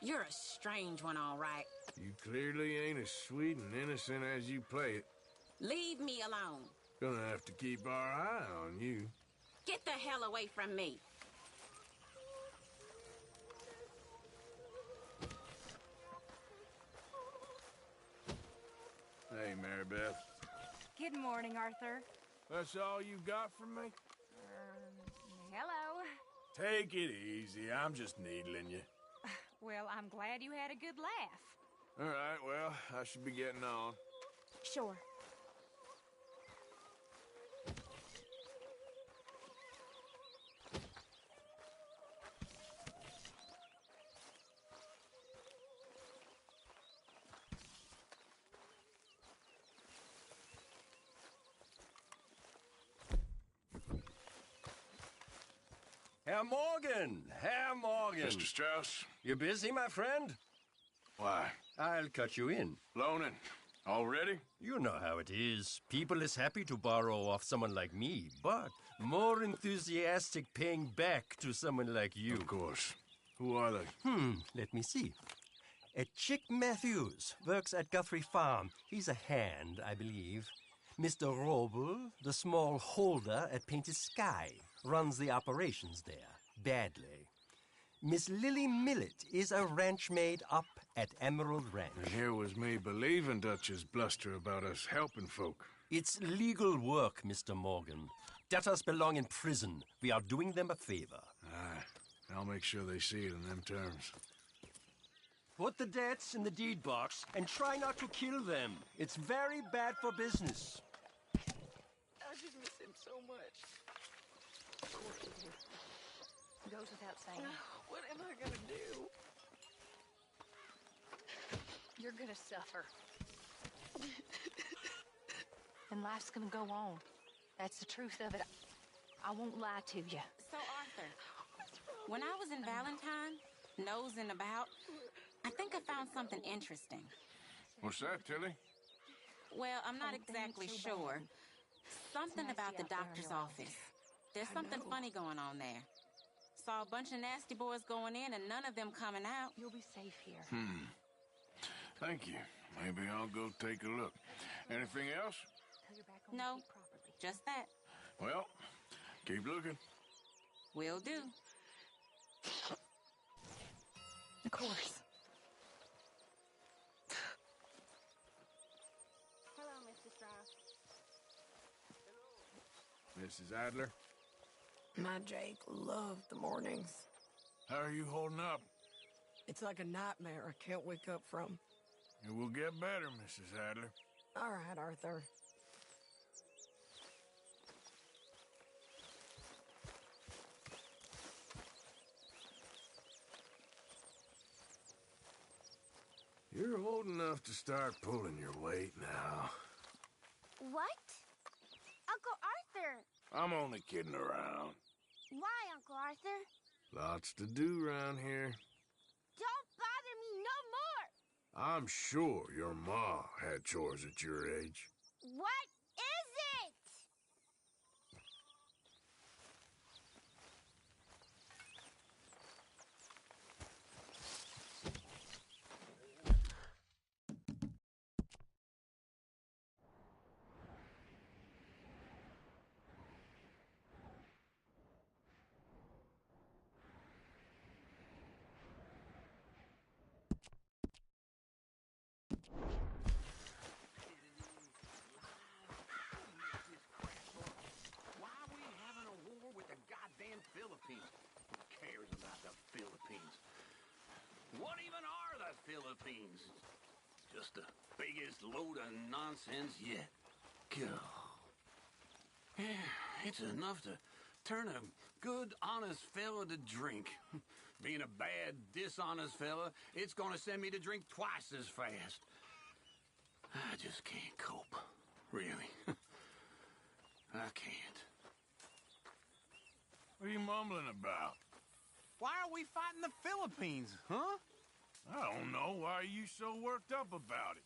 You're a strange one, all right. You clearly ain't as sweet and innocent as you play it. Leave me alone. Gonna have to keep our eye on you. Get the hell away from me. Hey, Mary Beth. Good morning, Arthur. That's all you got from me? Hello. Take it easy. I'm just needling you. Well, I'm glad you had a good laugh. All right, well, I should be getting on. Sure. Herr Morgan! Herr Morgan! Mr. Strauss? You busy, my friend? Why? I'll cut you in. Loaning. Already? You know how it is. People is happy to borrow off someone like me, but more enthusiastic paying back to someone like you. Of course. Who are they? Let me see. Chick Matthews works at Guthrie Farm. He's a hand, I believe. Mr. Roble, the small holder at Painted Sky, runs the operations there, badly. Miss Lily Millet is a ranch maid up at Emerald Ranch. And here was me believing Dutch's bluster about us helping folk. It's legal work, Mr. Morgan. Debtors belong in prison. We are doing them a favor. Aye. I'll make sure they see it in them terms. Put the debts in the deed box and try not to kill them. It's very bad for business. I just miss him so much. Of course you do. Goes without saying. What am I gonna do? You're gonna suffer. And life's gonna go on. That's the truth of it. I won't lie to you. So, Arthur, when I was in Valentine, nosing about, I think I found something interesting. What's that, Tilly? Well, I'm not exactly sure. Something about the doctor's office. There's something funny going on there. Saw a bunch of nasty boys going in and none of them coming out. You'll be safe here. Thank you. Maybe I'll go take a look. Anything else? No, just that. Well, keep looking. Will do. Of course. Hello, Mr. Strauss. Mrs. Adler. My Jake loved the mornings. How are you holding up? It's like a nightmare I can't wake up from. It will get better, Mrs. Adler. All right, Arthur. You're old enough to start pulling your weight now. What? Uncle Arthur! I'm only kidding around. Why, Uncle Arthur? Lots to do around here. Don't bother me no more! I'm sure your ma had chores at your age. What is it? Why are we having a war with the goddamn Philippines? Who cares about the Philippines? What even are the Philippines? Just the biggest load of nonsense yet. God. Yeah, it's enough to turn a good, honest fella to drink. Being a bad, dishonest fella, it's gonna send me to drink twice as fast. I just can't cope. Really. I can't. What are you mumbling about? Why are we fighting the Philippines, huh? I don't know. Why are you so worked up about it?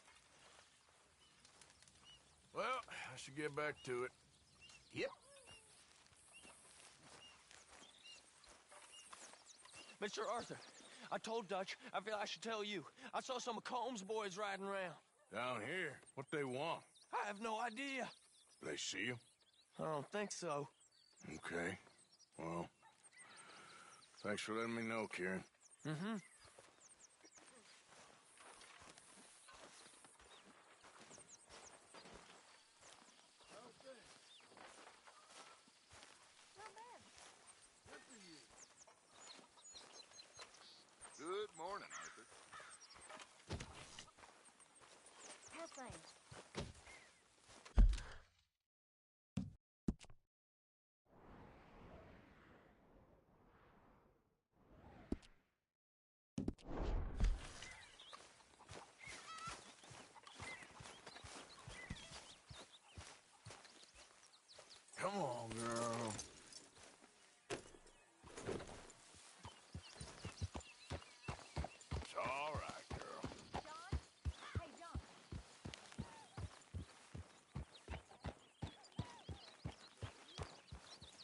Well, I should get back to it. Yep. Mr. Arthur, I told Dutch I feel I should tell you. I saw some of Combs' boys riding around. Down here? What they want? I have no idea. They see you? I don't think so. Okay. Well, thanks for letting me know, Kieran. Mm-hmm. Good morning, Arthur. How's things? Come on, girl. It's all right, girl. John? Hey, John.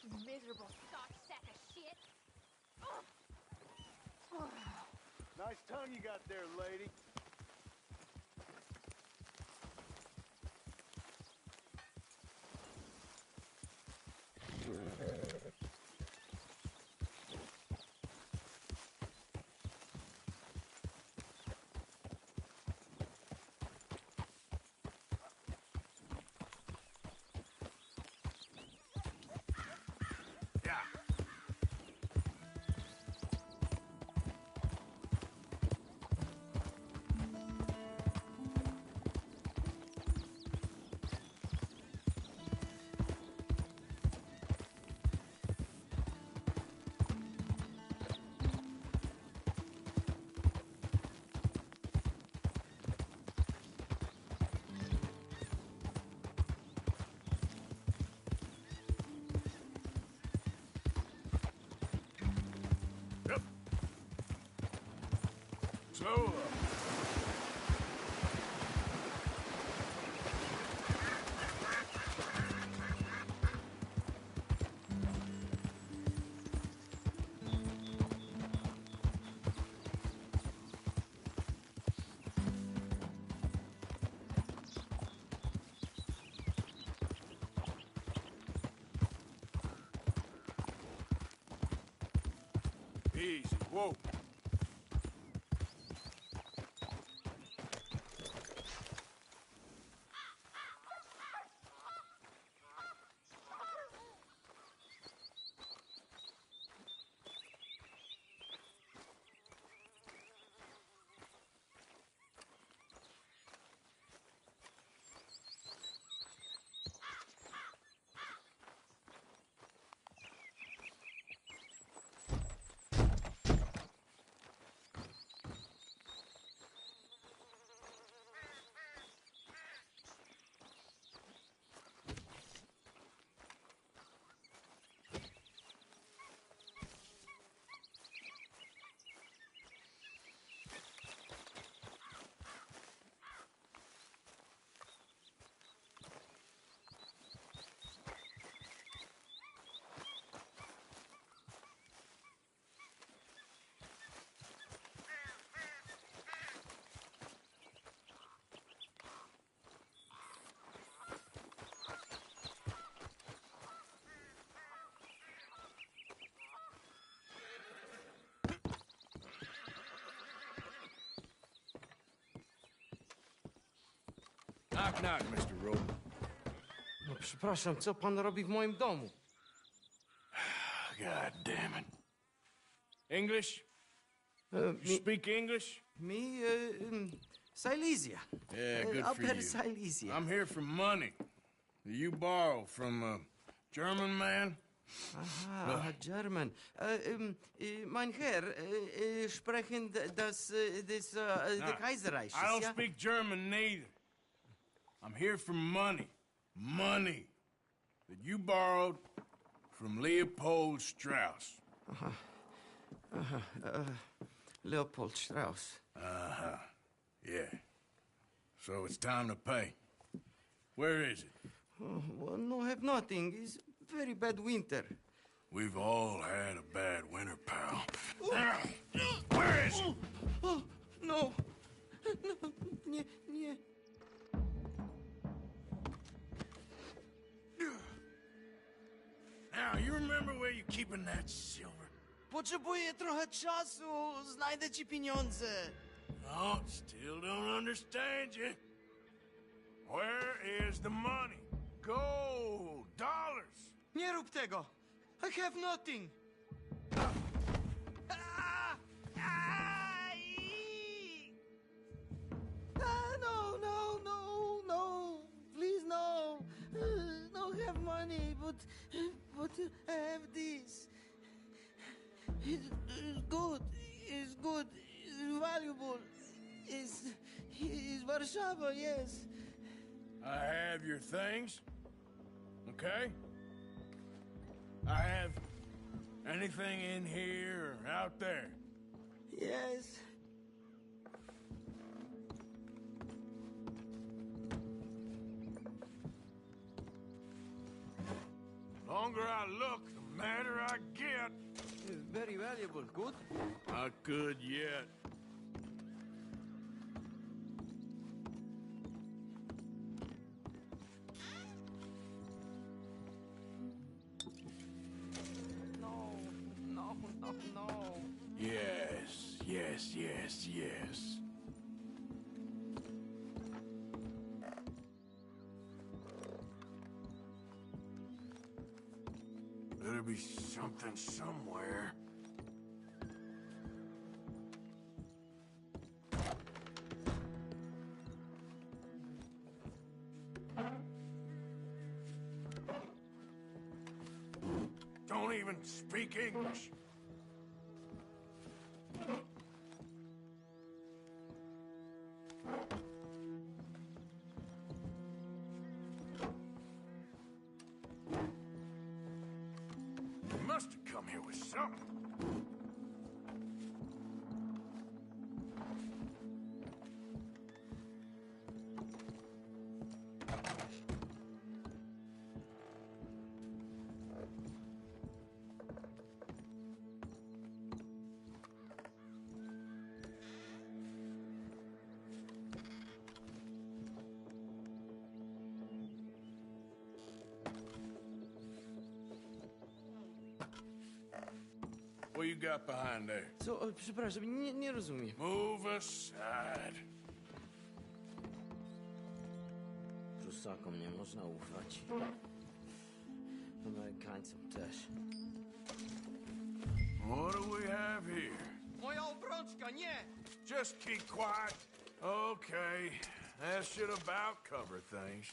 You miserable soft sack of shit. Nice tongue you got there, lady. Yeah. Yep. So, easy. Whoa. Knock, knock, Mr. Rowe. No, przepraszam, co pan robi w moim domu? God damn it. English? You speak English? Me, Silesia. Yeah, good for Upper you. Silesia. I'm here for money that you borrow from a German man. Aha, German. Mein Herr, sprechen the Kaiserreich. I don't speak German neither. I'm here for money. Money that you borrowed from Leopold Strauss. Leopold Strauss. Yeah. So it's time to pay. Where is it? Oh, well, no, have nothing. It's very bad winter. We've all had a bad winter, pal. Where is it? Oh, no. No, nie, nie. Now, you remember where you're keeping that silver? Potrzebuję trochę czasu. Znajdę ci pieniądze. No, still don't understand you. Where is the money? Gold, dollars. Nie rób tego. I have nothing. No, no, no, no. Please, no. Don't have money, but I have this. It's good. It's good. It's valuable. It's Warszawa, yes. I have your things, okay? I have anything in here or out there. Yes. The longer I look, the madder I get. It's very valuable. Good? Not good yet. No, no, no, no. Yes, yes, yes, yes. Better be something somewhere. Don't even speak English. You must have come here with something. What you got behind there? Co? Przepraszam, nie rozumiem. Move aside. Prusakom nie można ufać. Amerykańcom też. What do we have here? Moja obrączka, nie! Just keep quiet. Okay, that should about cover things.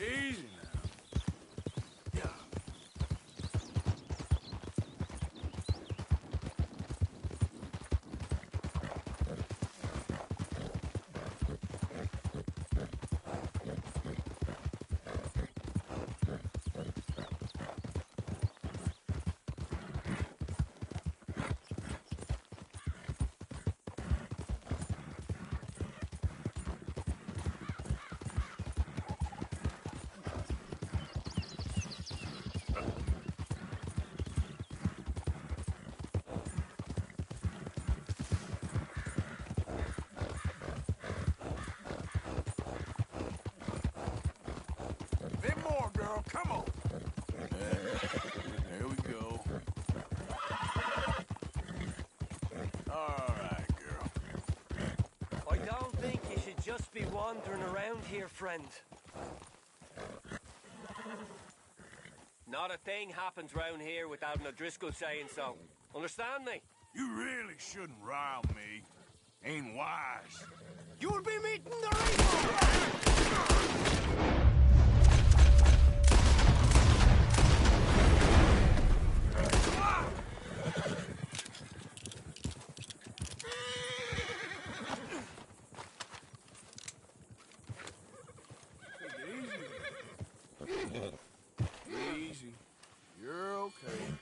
Easy now. Yeah. Bit more, girl. Come on. There we go. All right, girl. I don't think you should just be wandering around here, friend. Not a thing happens round here without an O'Driscoll saying so. Understand me? You really shouldn't rile me. Ain't wise. You'll be meeting the Reaper! Easy. You're okay.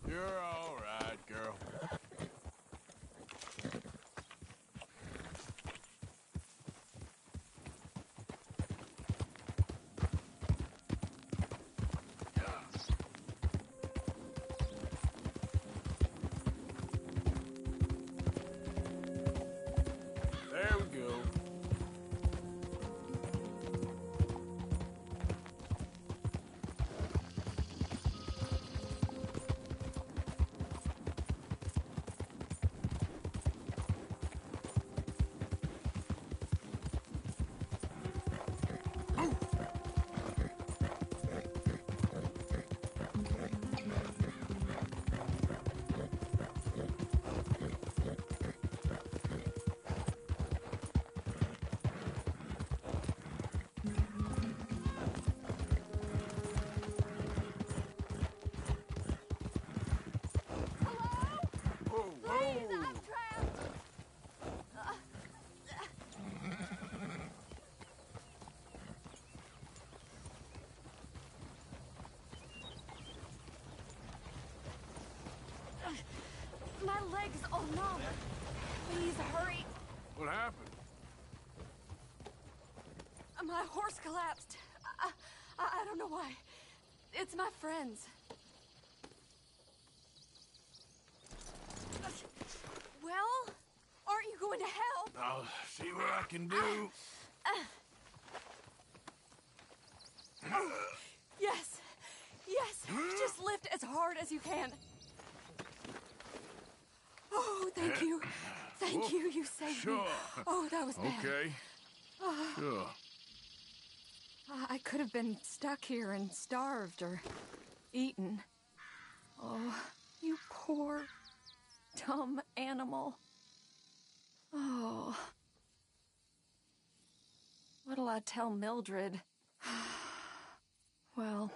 You're all right, girl. There we go. My leg's all numb. Please hurry. What happened? My horse collapsed. I don't know why. It's my friends. Well, aren't you going to help? I'll see what I can do. Oh, yes. Yes. Just lift as hard as you can. Oh, thank you. Thank you. You saved me. Oh, that was bad. Okay. Sure. I could have been stuck here and starved or eaten. Oh, you poor, dumb animal. Oh. What'll I tell Mildred? Well,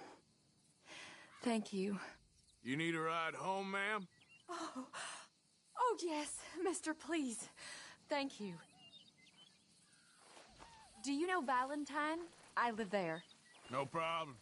thank you. You need a ride home, ma'am? Oh, yes, mister, please. Thank you. Do you know Valentine? I live there. No problem.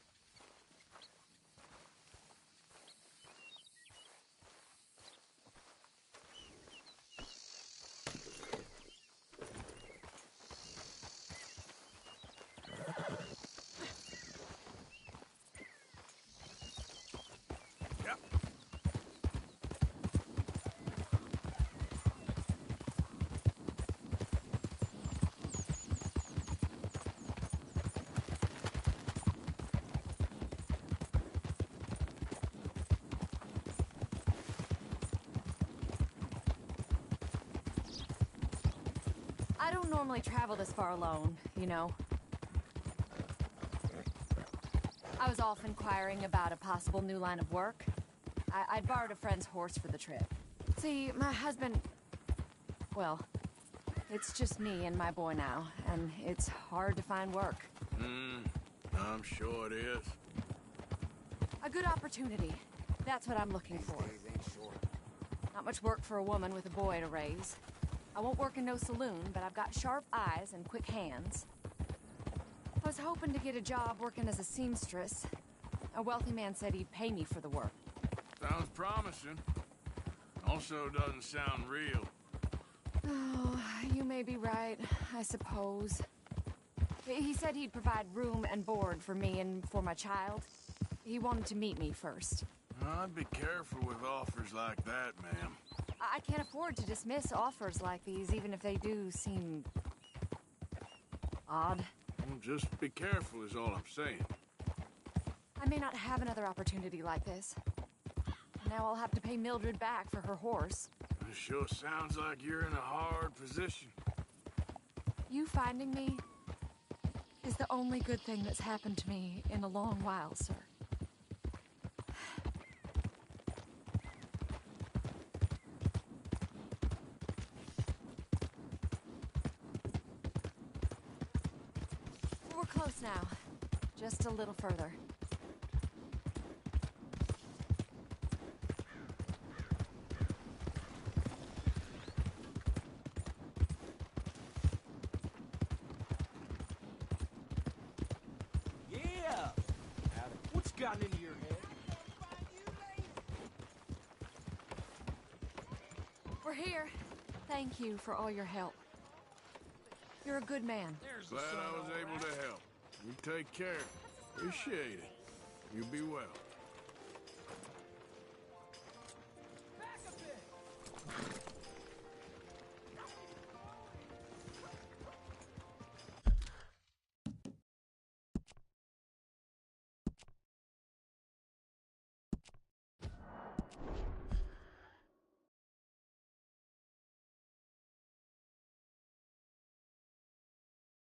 I don't normally travel this far alone, you know. I was off inquiring about a possible new line of work. I'd borrowed a friend's horse for the trip. See, my husband... Well, it's just me and my boy now, and it's hard to find work. I'm sure it is. A good opportunity. That's what I'm looking for. Not much work for a woman with a boy to raise. I won't work in no saloon, but I've got sharp eyes and quick hands. I was hoping to get a job working as a seamstress. A wealthy man said he'd pay me for the work. Sounds promising. Also doesn't sound real. Oh, you may be right, I suppose. He said he'd provide room and board for me and for my child. He wanted to meet me first. I'd be careful with offers like that, ma'am. I can't afford to dismiss offers like these, even if they do seem... odd. Well, just be careful is all I'm saying. I may not have another opportunity like this. Now I'll have to pay Mildred back for her horse. It sure sounds like you're in a hard position. You finding me is the only good thing that's happened to me in a long while, sir. We're close now. Just a little further. Yeah! What's gotten into your head? We're here. Thank you for all your help. You're a good man. Glad I was able to help. You take care. Appreciate it. You be well.